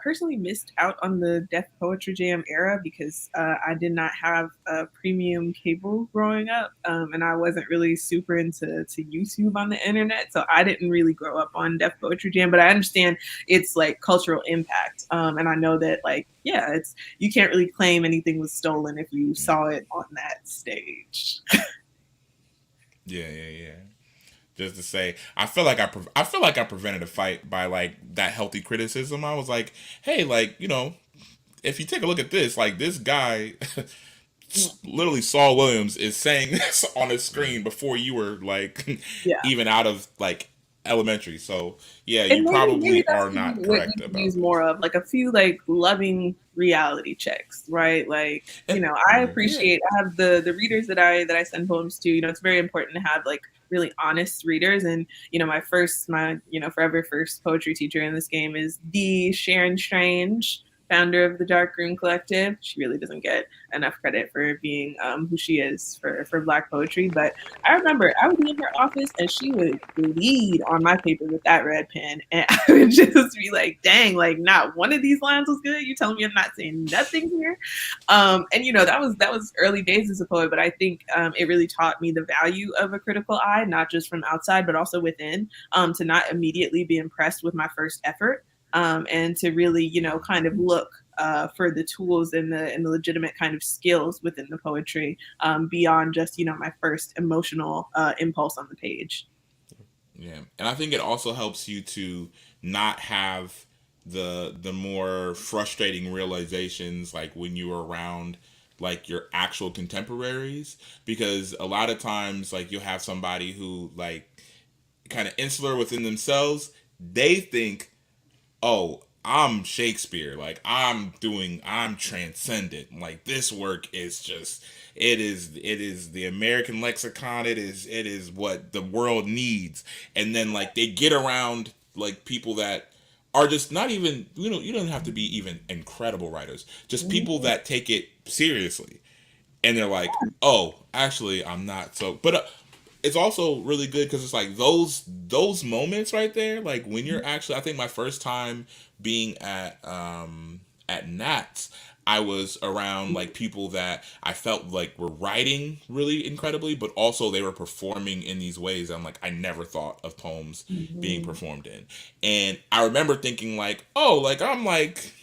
personally missed out on the Def Poetry Jam era, because I did not have a premium cable growing up, and I wasn't really super into YouTube on the internet, so I didn't really grow up on Def Poetry Jam. But I understand its like cultural impact, and I know that like, yeah, you can't really claim anything was stolen if you saw it on that stage. Yeah. Just to say, I feel like I prevented a fight by like that healthy criticism. I was like, hey, like, if you take a look at this, like this guy, literally Saul Williams is saying this on a screen before you were like Yeah. even out of like elementary. So yeah, And you maybe probably that's are not what correct you could about use this. more of, like a few like loving reality checks, right? Like, And, I yeah, appreciate, I have the readers that I send poems to, it's very important to have like really honest readers. And my forever first poetry teacher in this game is the Sharon Strange, founder of the Dark Room Collective. She really doesn't get enough credit for being who she is for Black poetry. But I remember I would be in her office and she would bleed on my paper with that red pen. And I would just be like, dang, like not one of these lines was good. You telling me I'm not saying nothing here? That was early days as a poet, but I think it really taught me the value of a critical eye, not just from outside, but also within, to not immediately be impressed with my first effort. And to really, kind of look for the tools and the legitimate kind of skills within the poetry, beyond just my first emotional impulse on the page. yeah, and I think it also helps you to not have the more frustrating realizations like when you're around like your actual contemporaries, because a lot of times like you'll have somebody who like kind of insular within themselves. They think, oh, I'm Shakespeare. Like I'm transcendent. Like this work is just it is the American lexicon. It is what the world needs. And then like they get around like people that are just not even, you don't have to be even incredible writers. Just people that take it seriously. And they're like, "Oh, actually I'm not so." But it's also really good because it's like those moments right there, like when you're actually, I think my first time being at Nats, I was around like people that I felt like were writing really incredibly, but also they were performing in these ways I'm like I never thought of poems being Mm-hmm. performed in. And I remember thinking like, oh, like I'm like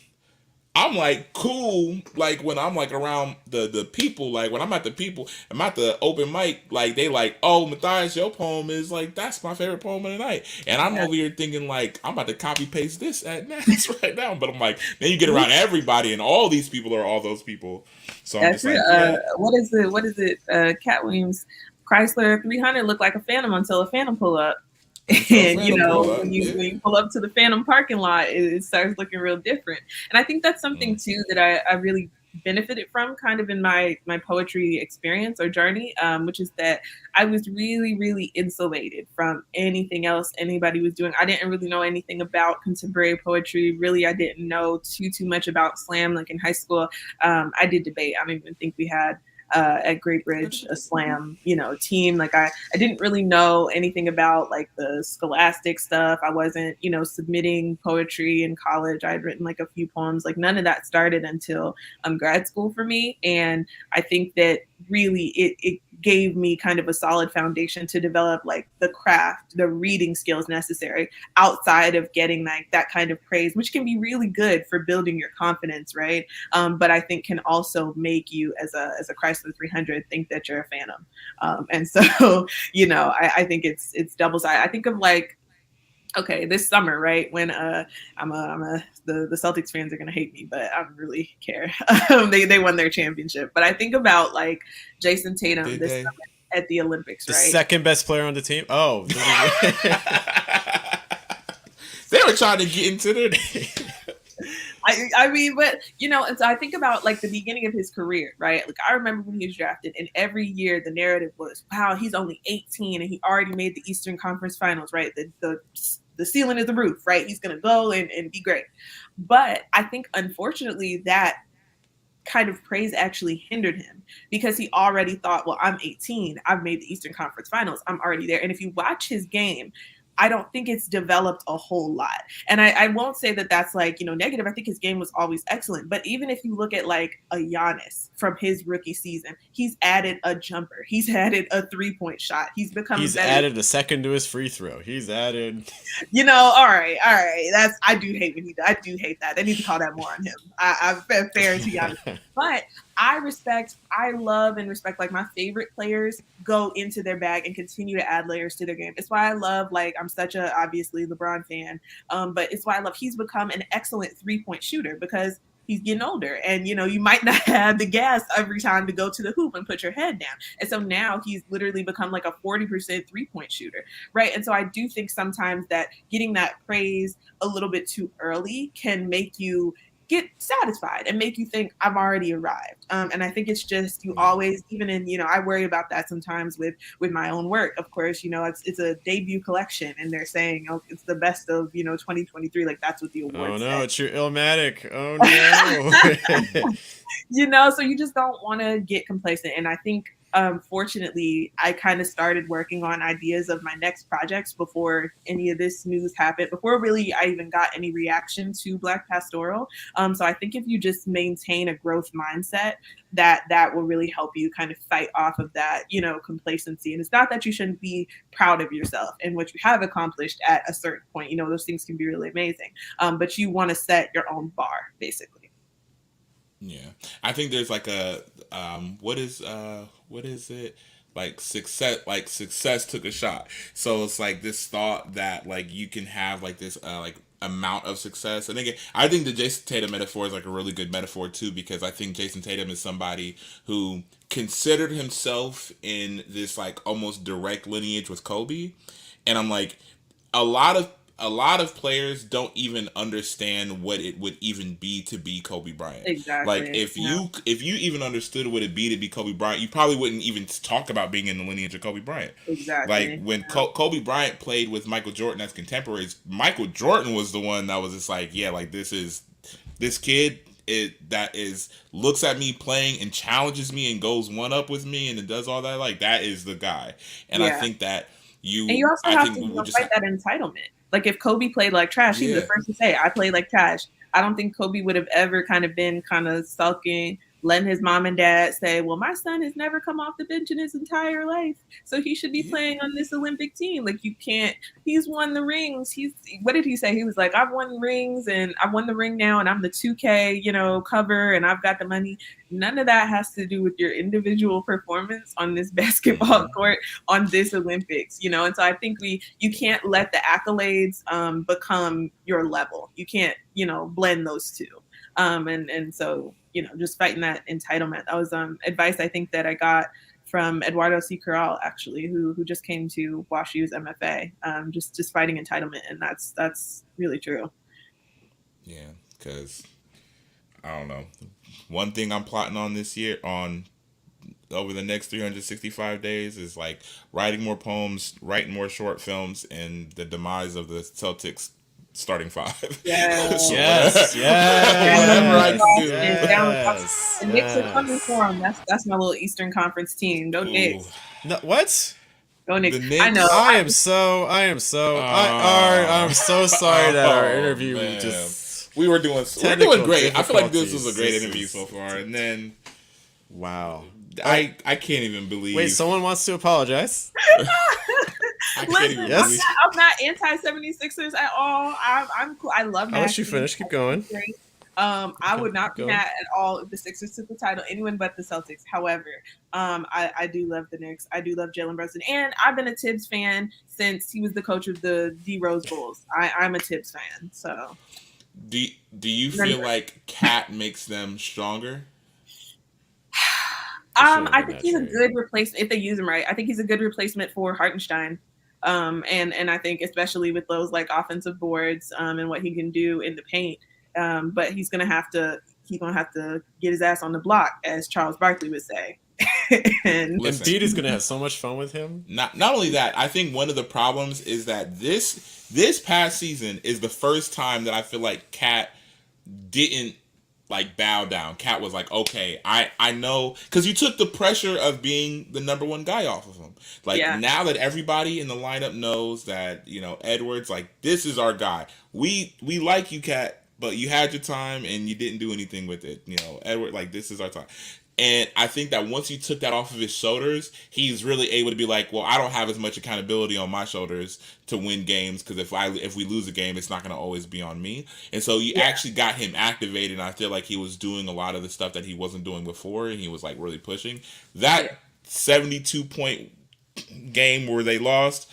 cool, like when I'm like around the people, like when I'm at the people, I'm at the open mic, like they like, oh, Matthias, your poem is like that's my favorite poem of the night, and I'm Yeah. over here thinking like I'm about to copy paste this at Nats right now, but I'm like, then you get around everybody, and all these people are all those people, so I'm That's just it. like, yeah, What is it? What is it? Cat Williams Chrysler 300 looked like a Phantom until a Phantom pull up. until And Phantom pull when up, you yeah, pull up to the Phantom parking lot, it starts looking real different. And I think that's something mm, too that I really benefited from kind of in my poetry experience or journey, which is that I was really, really insulated from anything else anybody was doing. I didn't really know anything about contemporary poetry. Really, I didn't know too much about slam. Like in high school, I did debate. I don't even think we had at Great Bridge a slam, team. Like I didn't really know anything about like the scholastic stuff. I wasn't, submitting poetry in college. I had written like a few poems. Like none of that started until grad school for me. And I think that really it gave me kind of a solid foundation to develop like the craft, the reading skills necessary outside of getting like that kind of praise, which can be really good for building your confidence, right? But I think can also make you as a Chrysler 300 think that you're a phantom. And so, I think it's double sided. I think of like, okay, this summer, right? When the Celtics fans are gonna hate me, but I don't really care. They won their championship. But I think about like Jason Tatum did this they? summer at the Olympics, The right? second best player on the team. Oh, They were trying to get into their. I mean, but and so I think about like the beginning of his career, right? Like I remember when he was drafted, and every year the narrative was, "Wow, he's only 18 and he already made the Eastern Conference Finals, right? The ceiling is the roof, right? He's gonna go and be great." But I think unfortunately that kind of praise actually hindered him because he already thought, well, I'm 18, I've made the Eastern Conference Finals, I'm already there. And if you watch his game, I don't think it's developed a whole lot. And I won't say that that's like, negative. I think his game was always excellent. But even if you look at like a Giannis from his rookie season, he's added a jumper. He's added a 3-point shot. He's become he's better. added a second to his free throw. He's added. All right. I do hate I do hate that. They need to call that more on him. I'm fair to Giannis. But I love and respect like my favorite players go into their bag and continue to add layers to their game. It's why I love, like, I'm such a obviously LeBron fan, but it's why I love he's become an excellent 3-point shooter because he's getting older, and you might not have the gas every time to go to the hoop and put your head down. And so now he's literally become like a 40% 3-point shooter, right? And so I do think sometimes that getting that praise a little bit too early can make you get satisfied and make you think I've already arrived. And I think it's just you always, even in, I worry about that sometimes with my own work. Of course, it's a debut collection, and they're saying, oh, it's the best of 2023. Like that's what the awards. Oh no, say. it's your Illmatic. Oh no. So you just don't want to get complacent. And I think fortunately, I kind of started working on ideas of my next projects before any of this news happened, before really I even got any reaction to Black Pastoral. So I think if you just maintain a growth mindset, that will really help you kind of fight off of that, complacency. And it's not that you shouldn't be proud of yourself and what you have accomplished at a certain point. Those things can be really amazing. But you want to set your own bar, basically. Yeah, I think there's like a what is it, like success took a shot. So it's like this thought that like you can have like this like amount of success. And again, I think the Jason Tatum metaphor is like a really good metaphor too, because I think Jason Tatum is somebody who considered himself in this like almost direct lineage with Kobe. And I'm like, a lot of players don't even understand what it would even be to be Kobe Bryant. Exactly. Like if you even understood what it'd be to be Kobe Bryant, you probably wouldn't even talk about being in the lineage of Kobe Bryant. Exactly. Like when Kobe Bryant played with Michael Jordan as contemporaries, Michael Jordan was the one that was just like, yeah, like this kid looks at me playing and challenges me and goes one up with me and it does all that. Like that is the guy. And I think that you also have to fight that entitlement. Like if Kobe played like trash, he was the first to say, I played like trash. I don't think Kobe would have ever kind of been kind of sulking, letting his mom and dad say, well, my son has never come off the bench in his entire life, so he should be playing on this Olympic team. Like you can't, he's won the rings. What did he say? He was like, I've won rings and I've won the ring now and I'm the 2K, cover and I've got the money. None of that has to do with your individual performance on this basketball court on this Olympics, and so I think you can't let the accolades become your level. You can't, blend those two. And so, just fighting that entitlement. That was advice I think that I got from Eduardo C. Corral, actually, who just came to WashU's MFA, just fighting entitlement. And that's really true. Yeah, because I don't know. One thing I'm plotting on this year, over the next 365 days, is like writing more poems, writing more short films, and the demise of the Celtics starting five. Yes. So yes. Whatever I can do. Yes. The Knicks are coming for them. That's my little Eastern Conference team. Go Knicks. No, what? Go Knicks. The Knicks? I know. I'm so sorry that our interview we're doing great. I feel like this was a great interview so far. And then wow. I can't even believe. Wait, someone wants to apologize? Listen, I'm not anti-76ers at all. I'm cool. I love that. I'll let you finish. Keep going. I would not be mad at all if the Sixers took the title, anyone but the Celtics. However, I do love the Knicks. I do love Jalen Brunson. And I've been a Tibbs fan since he was the coach of the D Rose Bulls. I'm a Tibbs fan. So do you feel like Cat makes them stronger? I think he's a good replacement if they use him right. I think he's a good replacement for Hartenstein. And I think especially with those like offensive boards and what he can do in the paint. But he's gonna have to get his ass on the block, as Charles Barkley would say. And Embiid is gonna have so much fun with him. Not only that, I think one of the problems is that this past season is the first time that I feel like Cat didn't like bow down. Cat was like, okay, I know, because you took the pressure of being the number one guy off of him. Like now that everybody in the lineup knows that, Edwards, like this is our guy. We like you, Cat, but you had your time and you didn't do anything with it. Edward, like this is our time. And I think that once you took that off of his shoulders, he's really able to be like, well, I don't have as much accountability on my shoulders to win games, because if we lose a game, it's not going to always be on me. And so you actually got him activated, and I feel like he was doing a lot of the stuff that he wasn't doing before, and he was like really pushing. That 72-point game where they lost,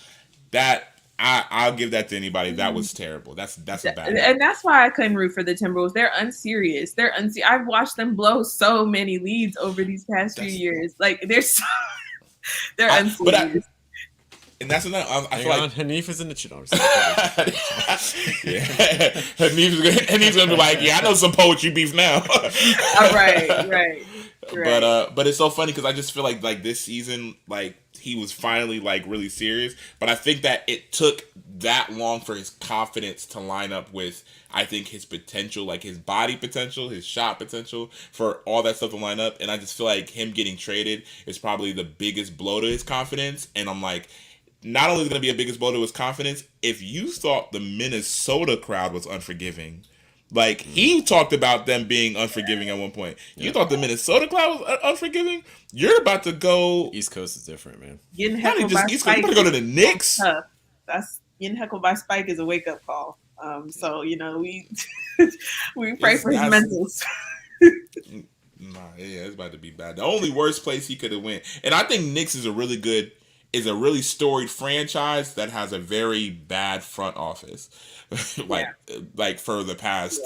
that I'll give that to anybody. That was terrible. That's a bad. And that's why I couldn't root for the Timberwolves. They're unserious. I've watched them blow so many leads over these past few years. Like they're unserious. And that's another. I feel like Hanif is in the chat. Yeah, Hanif's gonna be like, yeah, I know some poetry beef now. Right. But it's so funny because I just feel like this season, like he was finally like really serious. But I think that it took that long for his confidence to line up with, I think, his potential, like his body potential, his shot potential, for all that stuff to line up. And I just feel like him getting traded is probably the biggest blow to his confidence. And I'm like, not only is it going to be a biggest blow to his confidence, if you thought the Minnesota crowd was unforgiving, like he talked about them being unforgiving at one point. You thought the Minnesota crowd was unforgiving? You're about to go. East Coast is different, man. Getting heckled by East Coast. You about to go to the Knicks? That's getting heckled by Spike is a wake up call. So we pray for his mentals. Nah, yeah, it's about to be bad. The only worst place he could have went, and I think Knicks is a really storied franchise that has a very bad front office, like for the past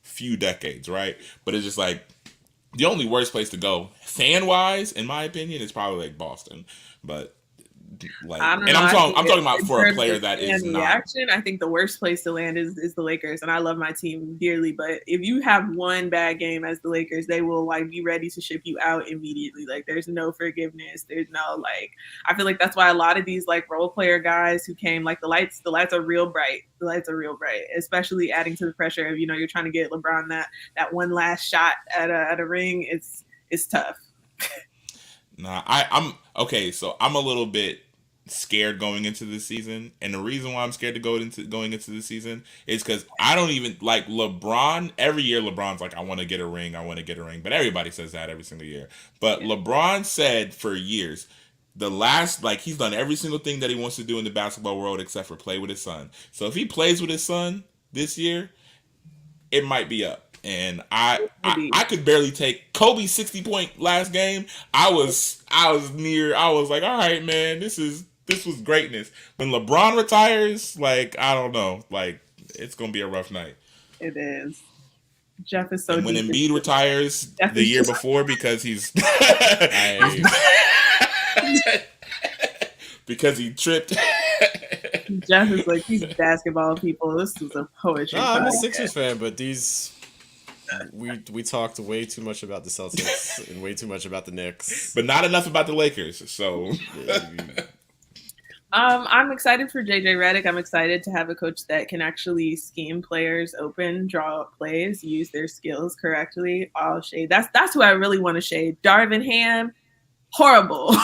few decades, right? But it's just like the only worst place to go, fan wise, in my opinion, is probably like Boston. But like, I'm talking about for a player that is not. Reaction, I think the worst place to land is the Lakers, and I love my team dearly. But if you have one bad game as the Lakers, they will like be ready to ship you out immediately. Like there's no forgiveness. There's no like. I feel like that's why a lot of these like role player guys who came, like the lights are real bright. The lights are real bright, especially adding to the pressure of you're trying to get LeBron that one last shot at a ring. It's tough. Nah, I'm okay. So I'm a little bit scared going into this season, and the reason why I'm scared going into the season is because I don't even like LeBron. Every year, LeBron's like, I want to get a ring, but everybody says that every single year. But LeBron said for years, he's done every single thing that he wants to do in the basketball world except for play with his son. So if he plays with his son this year, it might be up. And I could barely take Kobe's 60-point last game. I was like, all right, man, this was greatness. When LeBron retires, like, I don't know, like, it's gonna be a rough night. It is. Jeff is so. And when Embiid retires the year before because he's because he tripped. Jeff is like, these basketball people. This is a poetry. No, I'm a Sixers fan, but we talked way too much about the Celtics and way too much about the Knicks, but not enough about the Lakers. So, I'm excited for JJ Redick. I'm excited to have a coach that can actually scheme players open, draw up plays, use their skills correctly. All shade. That's who I really want to shade. Darvin Ham, horrible,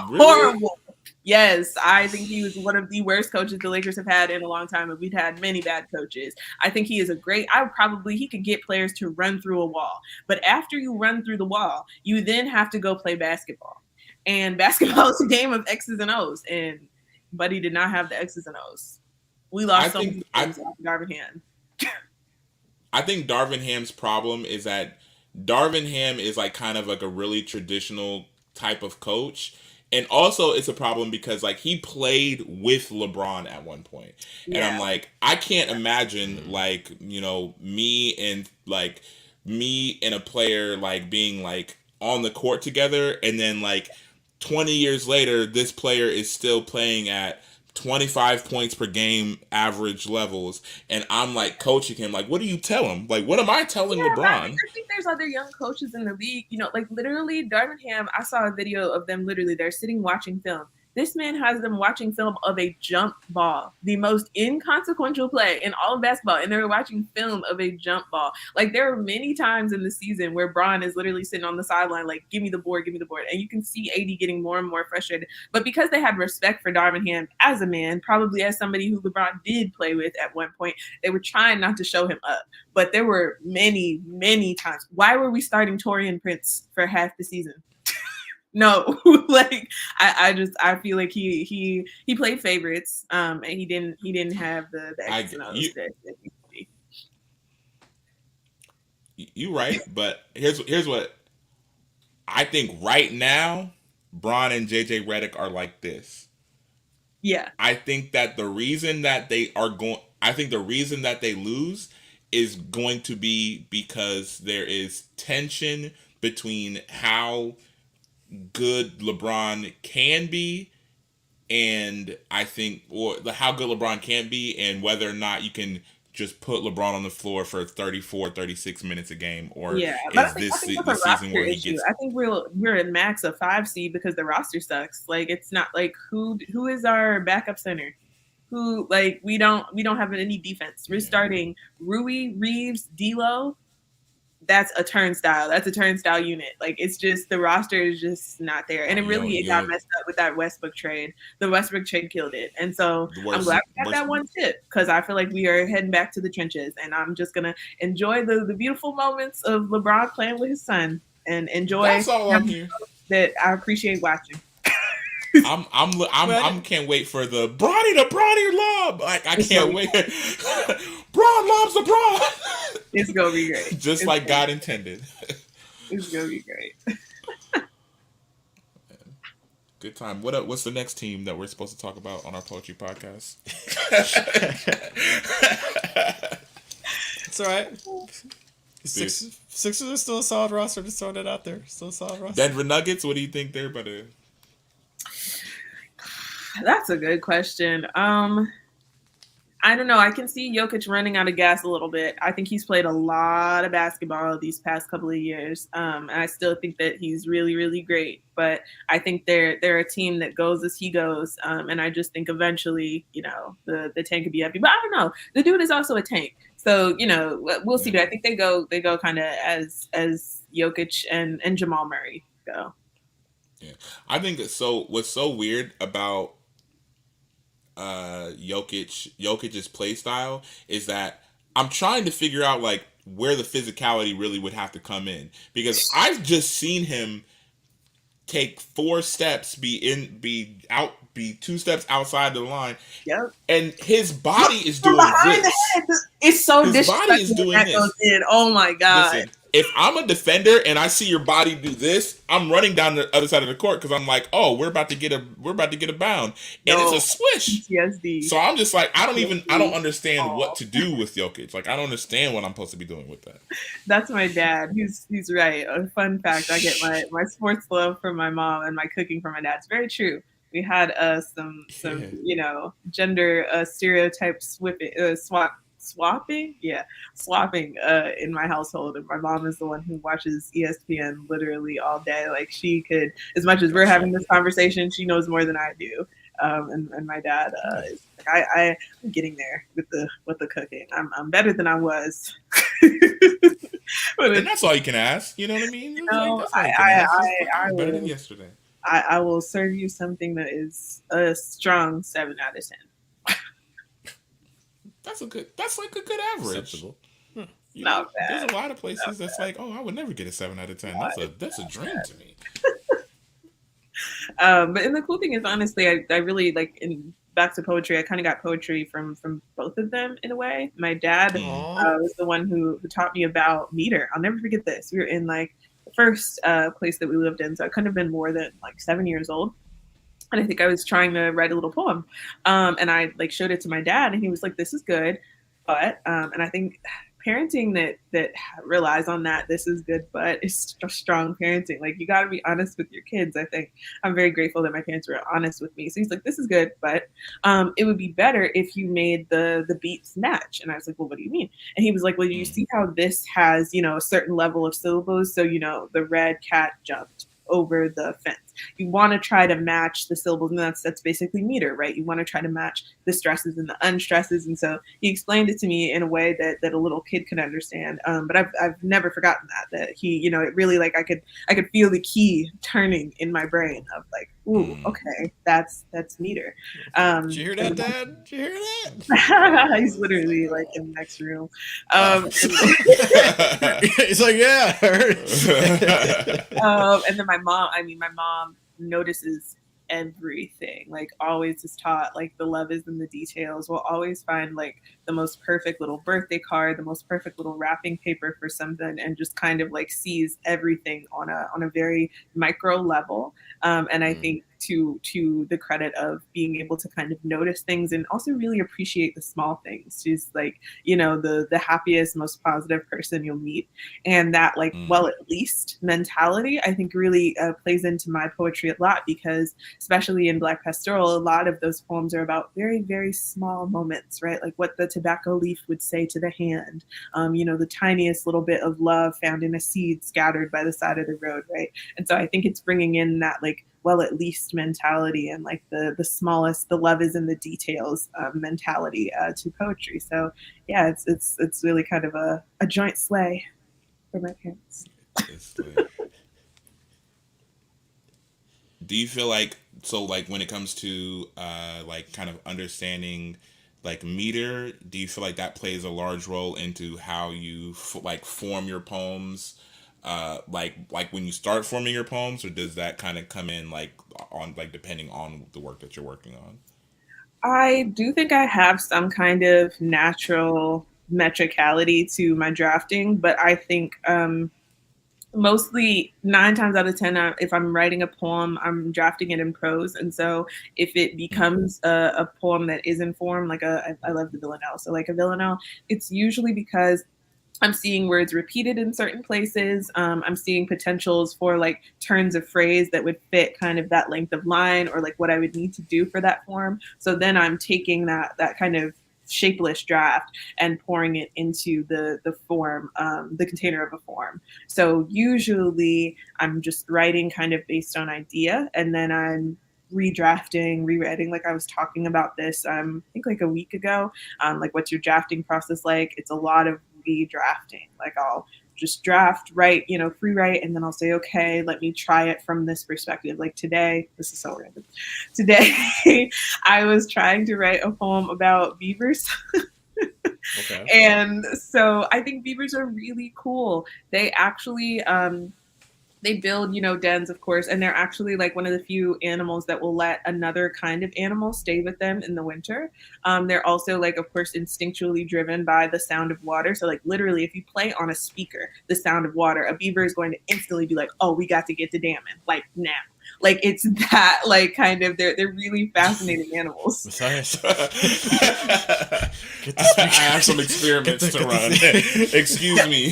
really? Horrible. Yes, I think he was one of the worst coaches the Lakers have had in a long time, and we've had many bad coaches. I think he is he could get players to run through a wall. But after you run through the wall, you then have to go play basketball. And basketball is a game of X's and O's, and Buddy did not have the X's and O's. We lost so many things off Darvin Ham. I think Darvin Ham's problem is that Darvin Ham is like kind of like a really traditional type of coach. And also it's a problem because like he played with LeBron at one point. And I'm like, I can't imagine like, me and a player like being like on the court together, and then like 20 years later this player is still playing at 25 points per game average levels, and I'm like coaching him. Like, what do you tell him? Like, what am I telling LeBron? I think there's other young coaches in the league, like literally Darvin Ham. I saw a video of them literally, they're sitting watching film. This man has them watching film of a jump ball, the most inconsequential play in all of basketball, and they're watching film of a jump ball. Like, there are many times in the season where Bron is literally sitting on the sideline like, give me the board, and you can see AD getting more and more frustrated. But because they had respect for Darvin Ham as a man, probably as somebody who LeBron did play with at one point, they were trying not to show him up. But there were many, many times. Why were we starting Taurean Prince for half the season? No, like I feel like he played favorites, and he didn't have the X's and O's that you right, but here's what I think right now. Bron and JJ Redick are like this. Yeah. I think that the reason that they lose is going to be because there is tension between how good LeBron can be, and I think, or how good LeBron can be, and whether or not you can just put LeBron on the floor for 34, 36 minutes a game, or Yeah, but is I this think the that's a season roster where he issue. gets? I think we're in max a 5 seed because the roster sucks. Like it's not like who is our backup center? Who like we don't have any defense. We're starting Rui, Reeves, D'Lo. That's a turnstile. That's a turnstile unit. Like it's just the roster is just not there, and it got messed up with that Westbrook trade. The Westbrook trade killed it, and so I'm glad we got that one tip because I feel like we are heading back to the trenches, and I'm just gonna enjoy the beautiful moments of LeBron playing with his son and enjoy. That's all I'm here. That I appreciate watching. I'm can't wait for the Bronny to Bronny lob. Like I can't wait. Bron lobs the Bron. It's gonna be great. Just like God intended. It's gonna be great. Good time. What's the next team that we're supposed to talk about on our poetry podcast? It's all right. Sixers are still a solid roster. Just throwing it out there. Still a solid roster. Denver Nuggets. What do you think they're about to? That's a good question. I don't know. I can see Jokic running out of gas a little bit. I think he's played a lot of basketball these past couple of years. And I still think that he's really, really great. But I think they're a team that goes as he goes. And I just think eventually, the tank could be empty. But I don't know. The dude is also a tank. So, we'll see. But I think they go kind of as Jokic and Jamal Murray go. Yeah. I think that what's so weird about Jokic's play style is that I'm trying to figure out like where the physicality really would have to come in, because I've just seen him take 4 steps, be 2 steps outside the line. Yep. And his body is doing this. It's so his body is doing this. Goes in. Oh my God. Listen, if I'm a defender and I see your body do this, I'm running down the other side of the court because I'm like, oh, we're about to get a bound, and it's a swish. PTSD. So I'm just like, I don't understand what to do with Jokic. Like, I don't understand what I'm supposed to be doing with that. That's my dad. He's right. A fun fact: I get my sports love from my mom and my cooking from my dad. It's very true. We had some gender stereotype swapping in my household, and my mom is the one who watches ESPN literally all day. Like she could, as much as we're having this conversation, she knows more than I do. And my dad is like, I'm getting there with the cooking. I'm better than I was. And that's all you can ask. You know what I mean? I better than yesterday. I will serve you something that is a strong 7 out of 10. That's like a good average. Acceptable. Not bad. There's a lot of places that's like, oh, I would never get a 7 out of 10. That's a dream to me. But and the cool thing is, honestly, I really like back to poetry. I kind of got poetry from both of them in a way. My dad was the one who taught me about meter. I'll never forget this. We were in like the first place that we lived in, so I couldn't have been more than like 7 years old. And I think I was trying to write a little poem. And I like showed it to my dad, and he was like, this is good. But, and I think parenting that relies on that, this is good, but it's strong parenting. Like you got to be honest with your kids. I think I'm very grateful that my parents were honest with me. So he's like, this is good, but it would be better if you made the beats match. And I was like, well, what do you mean? And he was like, well, you see how this has, a certain level of syllables. So, the red cat jumped over the fence. You want to try to match the syllables, and that's basically meter, right? You want to try to match the stresses and the unstresses. And so he explained it to me in a way that a little kid could understand. But I've never forgotten that he, it really like I could feel the key turning in my brain of like, ooh, okay, that's meter. Did you hear that, Dad? Did you hear that? He's literally like in the next room. He's like, yeah, I heard. And then my mom notices everything, like always is taught like the love is in the details. We'll always find like the most perfect little birthday card, the most perfect little wrapping paper for something, and just kind of like sees everything on a very micro level. And I think to the credit of being able to kind of notice things and also really appreciate the small things. She's like, you know, the happiest, most positive person you'll meet. And that like, well, at least mentality, I think really plays into my poetry a lot, because especially in Black Pastoral, a lot of those poems are about very, very small moments, right? Like what the tobacco leaf would say to the hand, you know, the tiniest little bit of love found in a seed scattered by the side of the road, right? And so I think it's bringing in that like, well, at least mentality and like the smallest, the love is in the details mentality to poetry. So yeah, it's really kind of a joint sleigh for my parents. Do you feel like, so like when it comes to like kind of understanding like meter, do you feel like that plays a large role into how you like form your poems? Like when you start forming your poems, or does that kind of come in like on like depending on the work that you're working on? I do think I have some kind of natural metricality to my drafting, but I think mostly 9 times out of 10, if I'm writing a poem, I'm drafting it in prose. And so if it becomes a poem that is in form, like I love the villanelle. So like a villanelle, it's usually because I'm seeing words repeated in certain places. I'm seeing potentials for like turns of phrase that would fit kind of that length of line, or like what I would need to do for that form. So then I'm taking that kind of shapeless draft and pouring it into the form, the container of a form. So usually I'm just writing kind of based on idea, and then I'm redrafting, rewriting. Like I was talking about this, I think like a week ago, like what's your drafting process like? It's a lot of redrafting. Like I'll just draft, write, you know, free write, and then I'll say, okay, let me try it from this perspective. Like today, this is so random. Today, I was trying to write a poem about beavers. Okay. And so I think beavers are really cool. They actually, they build, you know, dens, of course, and they're actually like one of the few animals that will let another kind of animal stay with them in the winter. They're also like, of course, instinctually driven by the sound of water. So like literally, if you play on a speaker, the sound of water, a beaver is going to instantly be like, oh, we got to get to damming, like now. Like it's that like kind of they're really fascinating animals. I have some experiments to run. Excuse me.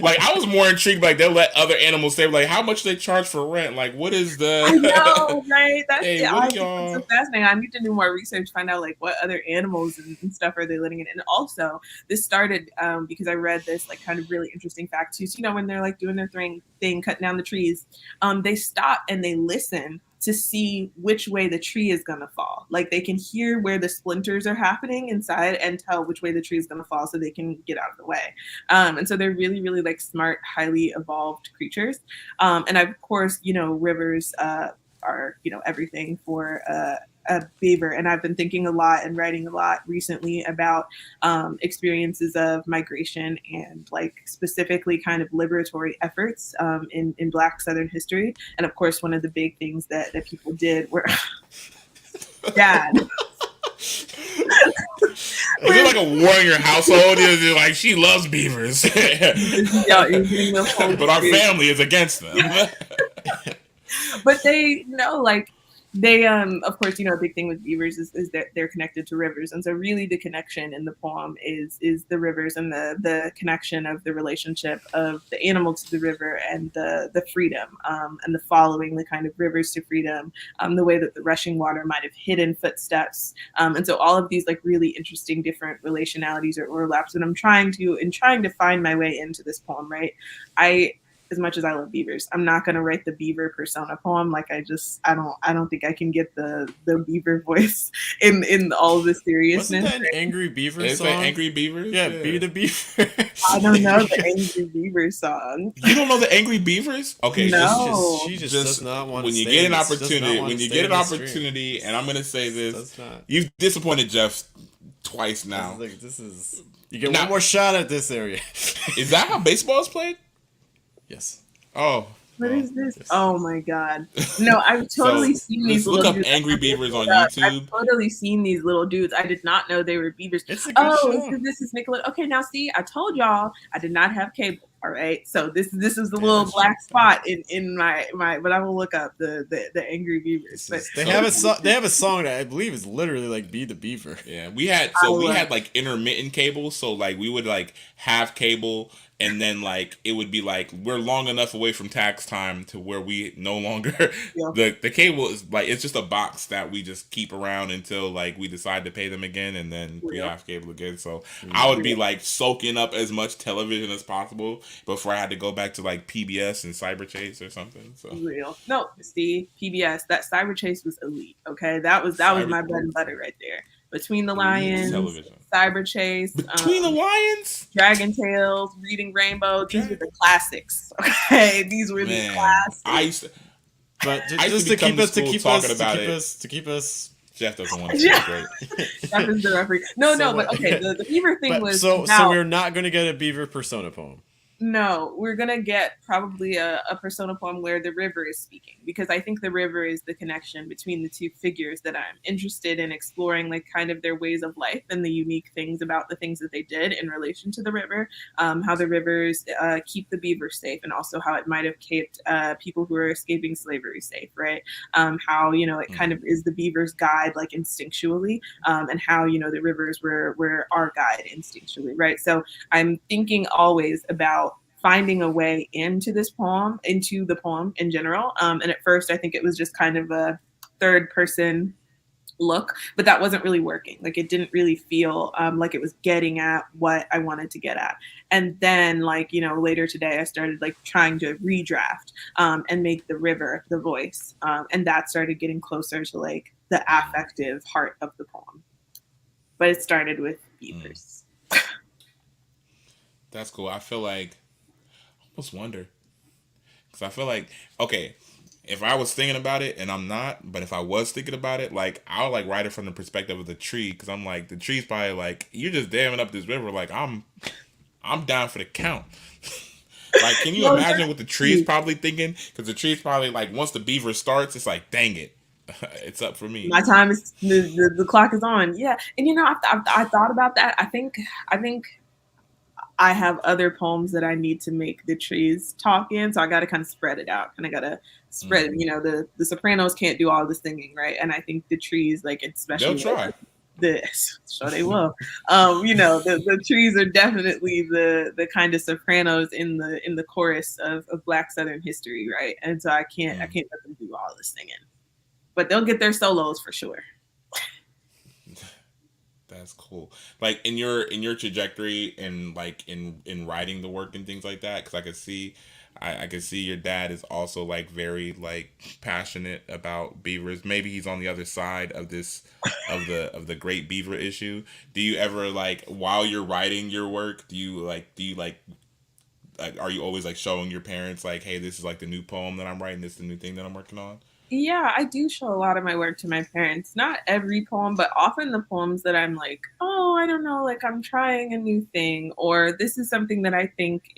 Like I was more intrigued. Like they'll let other animals stay. Like how much they charge for rent? Like what is the? I know, right? That's hey, that's so fascinating. I need to do more research, find out like what other animals and stuff are they living in. And also, this started because I read this like kind of really interesting fact too. So, you know, when they're like doing their thing, cutting down the trees, they stop and they listen to see which way the tree is going to fall. Like they can hear where the splinters are happening inside and tell which way the tree is going to fall so they can get out of the way. And so they're really, really like smart, highly evolved creatures. And of course, you know, rivers are, you know, everything for a beaver. And I've been thinking a lot and writing a lot recently about experiences of migration and like specifically kind of liberatory efforts in Black Southern history. And of course, one of the big things that people did were Dad. Is it like a war in your household? Is it like she loves beavers? But our family is against them. But they know, like, they, of course, you know, a big thing with beavers is that they're connected to rivers. And so really the connection in the poem is the rivers and the connection of the relationship of the animal to the river and the freedom and the following the kind of rivers to freedom, the way that the rushing water might have hidden footsteps. And so all of these like really interesting different relationalities or overlaps. And I'm trying to find my way into this poem, right? As much as I love beavers, I'm not going to write the beaver persona poem. Like I don't think I can get the beaver voice in all the seriousness. Wasn't that an Angry Beaver song? That Angry Beavers? Yeah, Be the Beaver. I don't know the Angry Beaver song. You don't know the Angry Beavers? Okay, no. She just does not want to. When you get an opportunity, and I'm going to say this, you've disappointed Jeff twice now. You get one more shot at this area. Is that how baseball is played? Yes. Oh. What is this? Yes. Oh my God. No, I've totally seen these little dudes. Look up Angry Beavers on YouTube. I've totally seen these little dudes. I did not know they were beavers. It's a good show. This is Nickelodeon. Okay, now see, I told y'all I did not have cable. All right. So this is the little black spot in my, but I will look up the angry beavers. But they have a song that I believe is literally like Be the Beaver. Yeah, we had like intermittent cable, so like we would like have cable, and then like it would be like we're long enough away from tax time to where we no longer the cable is like it's just a box that we just keep around until like we decide to pay them again, and then we have cable again. So I would be like soaking up as much television as possible before I had to go back to like PBS and Cyber Chase or something. So no, see, PBS, that Cyber Chase was elite. Okay, that was my bread and butter right there. Between the Lions, Cyber Chase, Between the Lions, Dragon Tales, Reading Rainbow. These were the classics. Okay, these were the classics. Just to keep us. Jeff doesn't want to say great. Jeff is the referee. No, but okay. The beaver thing was so we're not going to get a beaver persona poem. No, we're going to get probably a persona poem where the river is speaking, because I think the river is the connection between the two figures that I'm interested in exploring, like kind of their ways of life and the unique things about the things that they did in relation to the river, how the rivers keep the beaver safe, and also how it might have kept people who are escaping slavery safe, right? How, it kind of is the beaver's guide, like instinctually, and how, the rivers were our guide instinctually, right? So I'm thinking always about finding a way into the poem in general. And at first, I think it was just kind of a third person look, but that wasn't really working. Like it didn't really feel like it was getting at what I wanted to get at. And then later today, I started like trying to redraft and make the river the voice. And that started getting closer to like the affective heart of the poem. But it started with beavers. That's cool. I feel like almost wonder, because I feel like, okay, if I was thinking about it, and I'm not, but if I was thinking about it, like I would like write it from the perspective of the tree, because I'm like, the tree's probably like, you're just damming up this river, like I'm down for the count. Like, can you imagine what the tree's probably thinking? Because the tree's probably like, once the beaver starts, it's like, dang it, it's up for me. My time is the clock is on. Yeah, and I thought about that. I think I have other poems that I need to make the trees talk in, so I got to kind of spread it out. Kind of got to spread. The Sopranos can't do all the singing, right? And I think the trees, like especially, they'll try. Sure they will. The trees are definitely the kind of Sopranos in the chorus of Black Southern history, right? And so I can't let them do all the singing, but they'll get their solos for sure. That's cool. Like in your trajectory and like in writing the work and things like that, because I can see your dad is also like very like passionate about beavers. Maybe he's on the other side of this of the great beaver issue. Do you ever like, while you're writing your work, do you are you always like showing your parents like, hey, this is like the new poem that I'm writing, this is the new thing that I'm working on? Yeah, I do show a lot of my work to my parents. Not every poem, but often the poems that I'm like, oh, I don't know, like I'm trying a new thing, or this is something that I think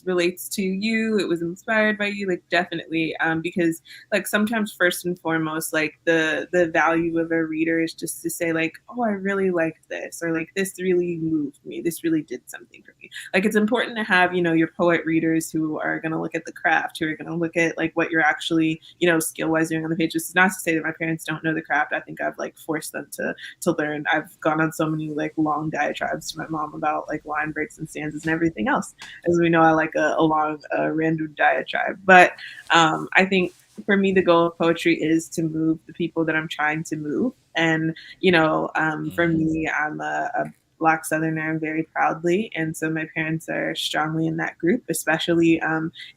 relates to you. It was inspired by you, like definitely. Because like sometimes first and foremost, like the value of a reader is just to say like, oh, I really liked this, or like this really moved me. This really did something for me. Like it's important to have, your poet readers who are going to look at the craft, who are going to look at like what you're actually, skill-wise doing on the page. This is not to say that my parents don't know the craft. I think I've like forced them to learn. I've gone on so many like long diatribes to my mom about like line breaks and stanzas and everything else. As we know, I like a long random diatribe. But I think for me, the goal of poetry is to move the people that I'm trying to move. And, for me, I'm a Black Southerner, very proudly. And so my parents are strongly in that group, especially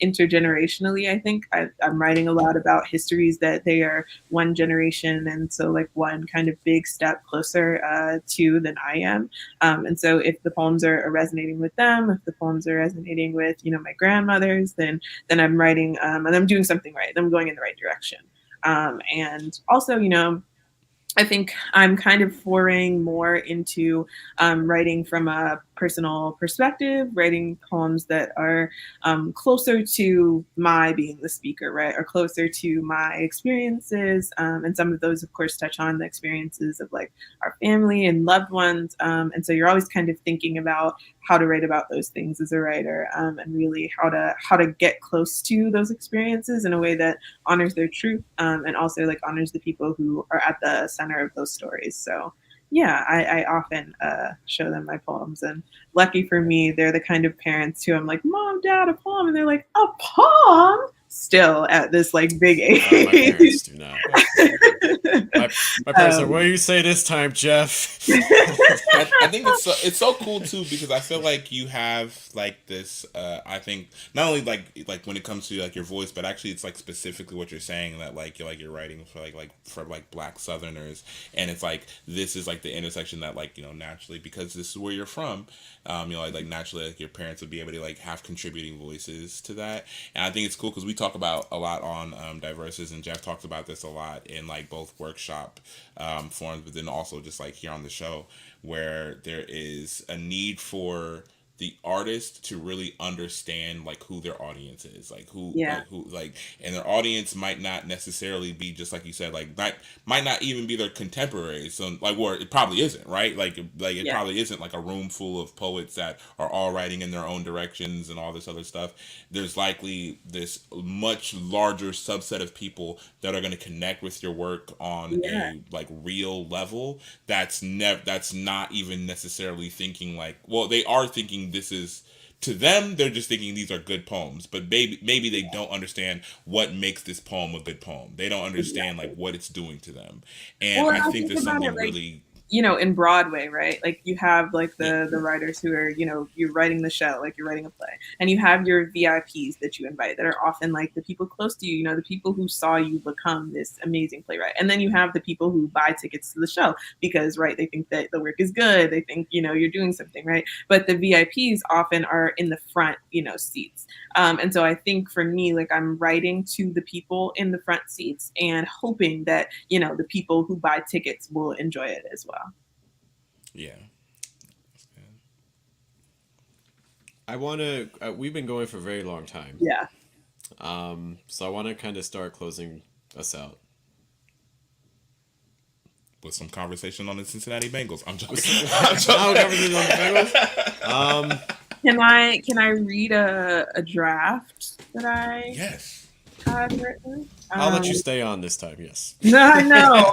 intergenerationally. I think I'm writing a lot about histories that they are one generation, and so like one kind of big step closer to than I am. And so if the poems are resonating with them, if the poems are resonating with, my grandmothers, then I'm writing and I'm doing something right. I'm going in the right direction. And also, I think I'm kind of foraying more into writing from a personal perspective, writing poems that are closer to my being the speaker, right, or closer to my experiences. And some of those, of course, touch on the experiences of like our family and loved ones. And so you're always kind of thinking about how to write about those things as a writer, and really how to get close to those experiences in a way that honors their truth, and also like honors the people who are at the center of those stories. So yeah, I often show them my poems, and lucky for me, they're the kind of parents who I'm like, Mom, Dad, a poem, and they're like, a poem? Still at this like big age. My parents do not. My parents are, what do you say this time, Jeff? I think it's so cool too, because I feel like you have like this. I think not only like when it comes to like your voice, but actually it's like specifically what you're saying, that like you're writing for like Black Southerners, and it's like this is like the intersection that like naturally, because this is where you're from, like naturally like your parents would be able to like have contributing voices to that. And I think it's cool because we talk about a lot on Diverses, and Jeff talks about this a lot in like both workshop forms, but then also just like here on the show, where there is a need for the artist to really understand like who their audience is, like who and their audience might not necessarily be, just like you said, like might not even be their contemporaries. So like, or it probably isn't, right? Like it probably isn't like a room full of poets that are all writing in their own directions and all this other stuff. There's likely this much larger subset of people that are going to connect with your work on a like real level. That's not even necessarily thinking like, well, they are thinking this is, to them, they're just thinking these are good poems, but maybe they don't understand what makes this poem a good poem. They don't understand like what it's doing to them. And well, I think there's something really, in Broadway, right? Like you have like the writers who are, you're writing the show, like you're writing a play, and you have your VIPs that you invite that are often like the people close to you, the people who saw you become this amazing playwright. And then you have the people who buy tickets to the show because, right, they think that the work is good. They think, you're doing something, right? But the VIPs often are in the front, seats. And so I think for me, like I'm writing to the people in the front seats and hoping that, the people who buy tickets will enjoy it as well. Yeah. I want to, we've been going for a very long time. Yeah. So I want to kind of start closing us out with some conversation on the Cincinnati Bengals. I'm joking. Can I read a draft that I had written? I'll let you stay on this time. Yes. No, I know.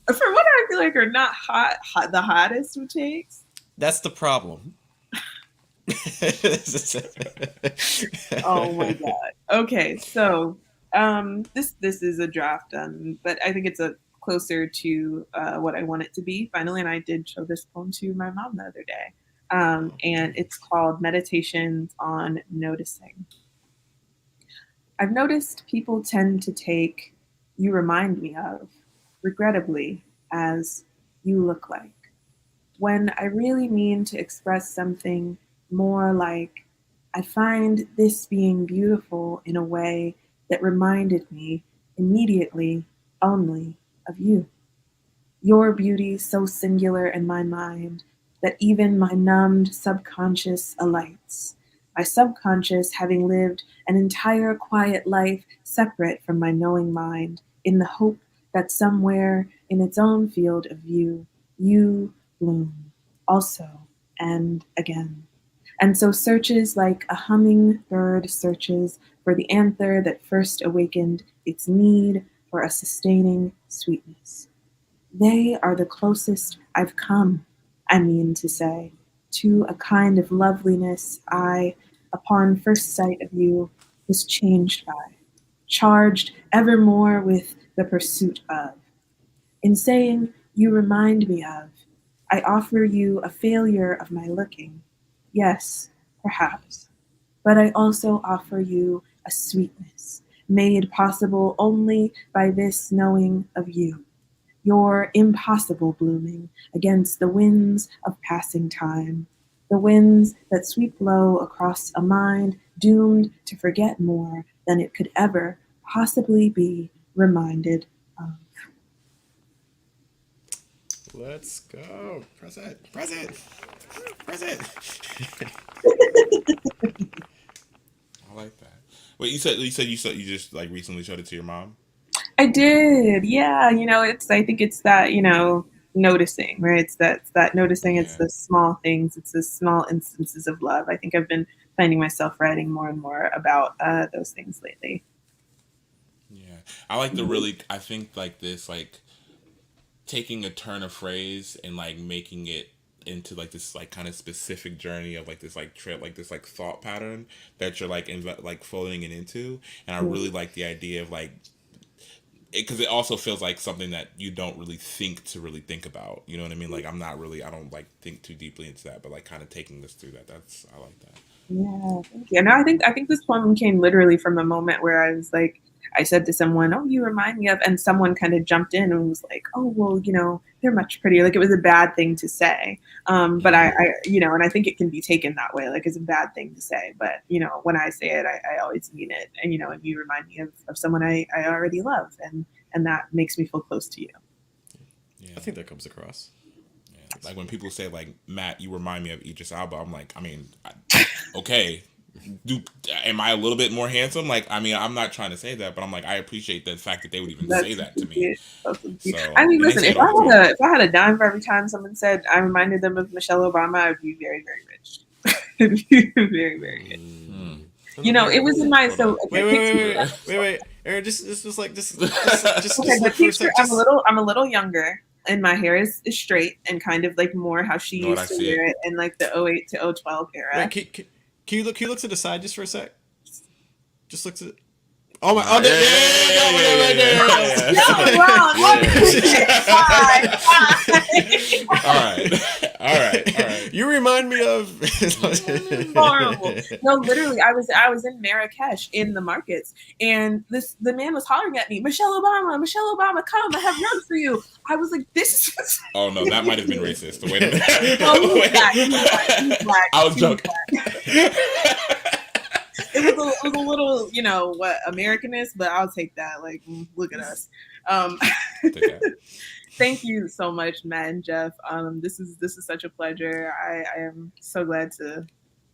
For what I feel like are not the hottest of takes. That's the problem. Oh my god. Okay, so this is a draft, but I think it's a closer to what I want it to be finally. And I did show this poem to my mom the other day, and it's called Meditations on Noticing. I've noticed people tend to take "you remind me of" regrettably as "you look like," when I really mean to express something more like, I find this being beautiful in a way that reminded me immediately only of you. Your beauty so singular in my mind that even my numbed subconscious alights, my subconscious having lived an entire quiet life separate from my knowing mind, in the hope that somewhere in its own field of view, you bloom also and again. And so searches like a hummingbird searches for the anther that first awakened its need for a sustaining sweetness. They are the closest I've come, I mean to say, to a kind of loveliness I, upon first sight of you, was changed by, charged evermore with the pursuit of. In saying, "you remind me of," I offer you a failure of my looking. Yes, perhaps. But I also offer you a sweetness made possible only by this knowing of you, your impossible blooming against the winds of passing time, the winds that sweep low across a mind doomed to forget more than it could ever possibly be reminded of. Let's go. Present. I like that. Wait, you said you just like recently showed it to your mom? I did. Yeah. I think it's that, noticing, right? It's that noticing. It's Yeah. the small things. It's the small instances of love. I think I've been finding myself writing more and more about those things lately. Yeah. I like I think like this, like taking a turn of phrase and like making it into like this like kind of specific journey of like this like trip, like this like thought pattern that you're like like folding it into. And I really like the idea of like, because it also feels like something that you don't really think about. You know what I mean? Like I don't like think too deeply into that, but like kind of taking this through that. I like that. Yeah, thank you. No, I think this poem came literally from a moment where I was like, I said to someone, "Oh, you remind me of," and someone kind of jumped in and was like, "Oh, well, they're much prettier." Like it was a bad thing to say, but I, and I think it can be taken that way, like it's a bad thing to say. But when I say it, I always mean it, and and you remind me of someone I already love, and that makes me feel close to you. Yeah. I think that comes across. Yeah. Like when people say like, "Matt, you remind me of Idris Elba," I'm like, I mean, okay. Am I a little bit more handsome? Like, I mean, I'm not trying to say that, but I'm like, I appreciate the fact that they would even say that to me. So, I mean, listen, if I had a dime for every time someone said I reminded them of Michelle Obama, I would be very, very rich. Very, very rich. It was in my Wait. Aaron, just okay. The picture, I'm a little younger, and my hair is straight and kind of like more how she used to wear it in like the 08 to 012 era. Wait, can you look to the side just for a sec? Just look to. Oh my! Oh, All right. You remind me of. Horrible. No, literally, I was in Marrakesh in the markets, and the man was hollering at me, Michelle Obama, come! I have rugs for you. I was like, this is. Oh no, that might have been racist. Wait a minute. He's black. I was joking. It was a little, Americanist, but I'll take that. Like, look at us. Thank you so much, Matt and Jeff. This is such a pleasure. I am so glad to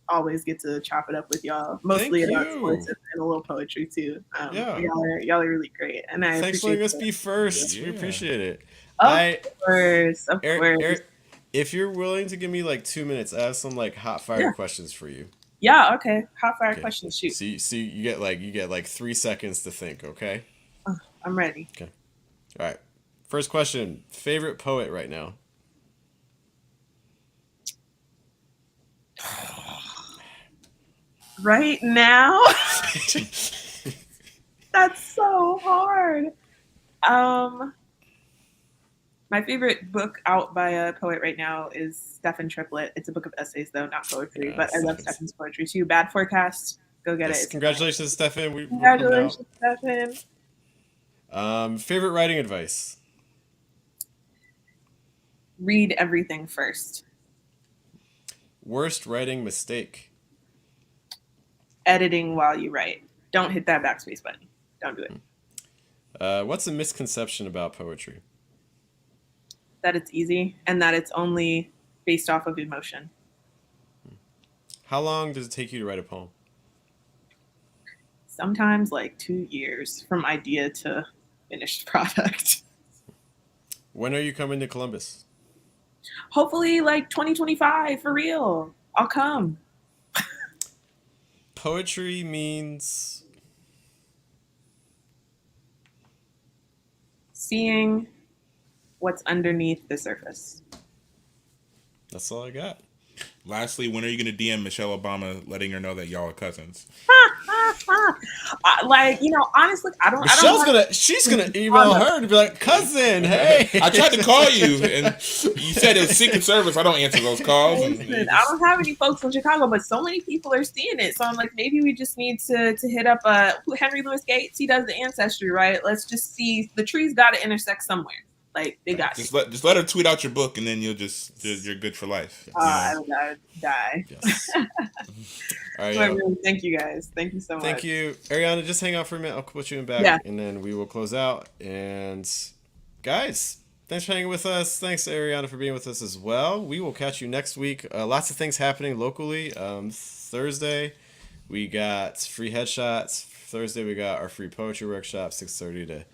always get to chop it up with y'all, mostly about sports and a little poetry too. Y'all are really great, and thanks for letting us be first. Yeah. We appreciate it. Of course. Eric, if you're willing to give me like 2 minutes, I have some like hot fire questions for you. Yeah, okay. Hot fire questions, shoot. So you get like 3 seconds to think, okay? I'm ready. Okay. All right. First question, favorite poet right now? Right now? That's so hard. My favorite book out by a poet right now is Stephen Triplett. It's a book of essays, though, not poetry. Yes, but I love Stephen's poetry, too. Bad Forecast. Go get it. Congratulations, Stephen. Congratulations, Stephen. Favorite writing advice? Read everything first. Worst writing mistake? Editing while you write. Don't hit that backspace button. Don't do it. What's a misconception about poetry? That it's easy and that it's only based off of emotion. How long does it take you to write a poem? Sometimes like 2 years from idea to finished product. When are you coming to Columbus? Hopefully like 2025 for real. I'll come. Poetry means seeing what's underneath the surface. That's all I got. Lastly, when are you going to DM Michelle Obama letting her know that y'all are cousins? Honestly, she's gonna email her to be like, cousin, hey. I tried to call you and you said it was Secret Service. I don't answer those calls. Listen, I don't have any folks in Chicago, but so many people are seeing it. So I'm like, maybe we just need to hit up Henry Louis Gates. He does the ancestry, right? Let's just see, the trees got to intersect somewhere. Like they got just let her tweet out your book, and then you're good for life. I would die. Yes. All right, really, thank you guys. Thank you so much. Thank you, Ariana. Just hang out for a minute. I'll put you in back, and then we will close out. And guys, Thanks for hanging with us. Thanks, Ariana, for being with us as well. We will catch you next week. Lots of things happening locally. Thursday, we got free headshots. Thursday, we got our free poetry workshop, 6:30 to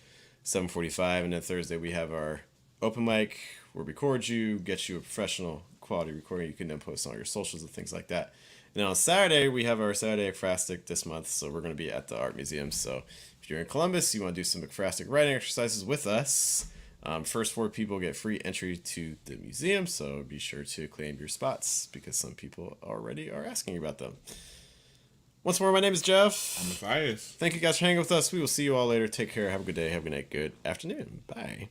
7:45. And then Thursday, we have our open mic. We'll record you, get you a professional quality recording. You can then post on your socials and things like that. And then on Saturday, we have our Saturday Ekphrastic this month. So we're going to be at the Art Museum. So if you're in Columbus, you want to do some Ekphrastic writing exercises with us. First 4 people get free entry to the museum, so be sure to claim your spots because some people already are asking about them. Once more, my name is Jeff. I'm Matthias. Thank you guys for hanging with us. We will see you all later. Take care. Have a good day. Have a good night. Good afternoon. Bye.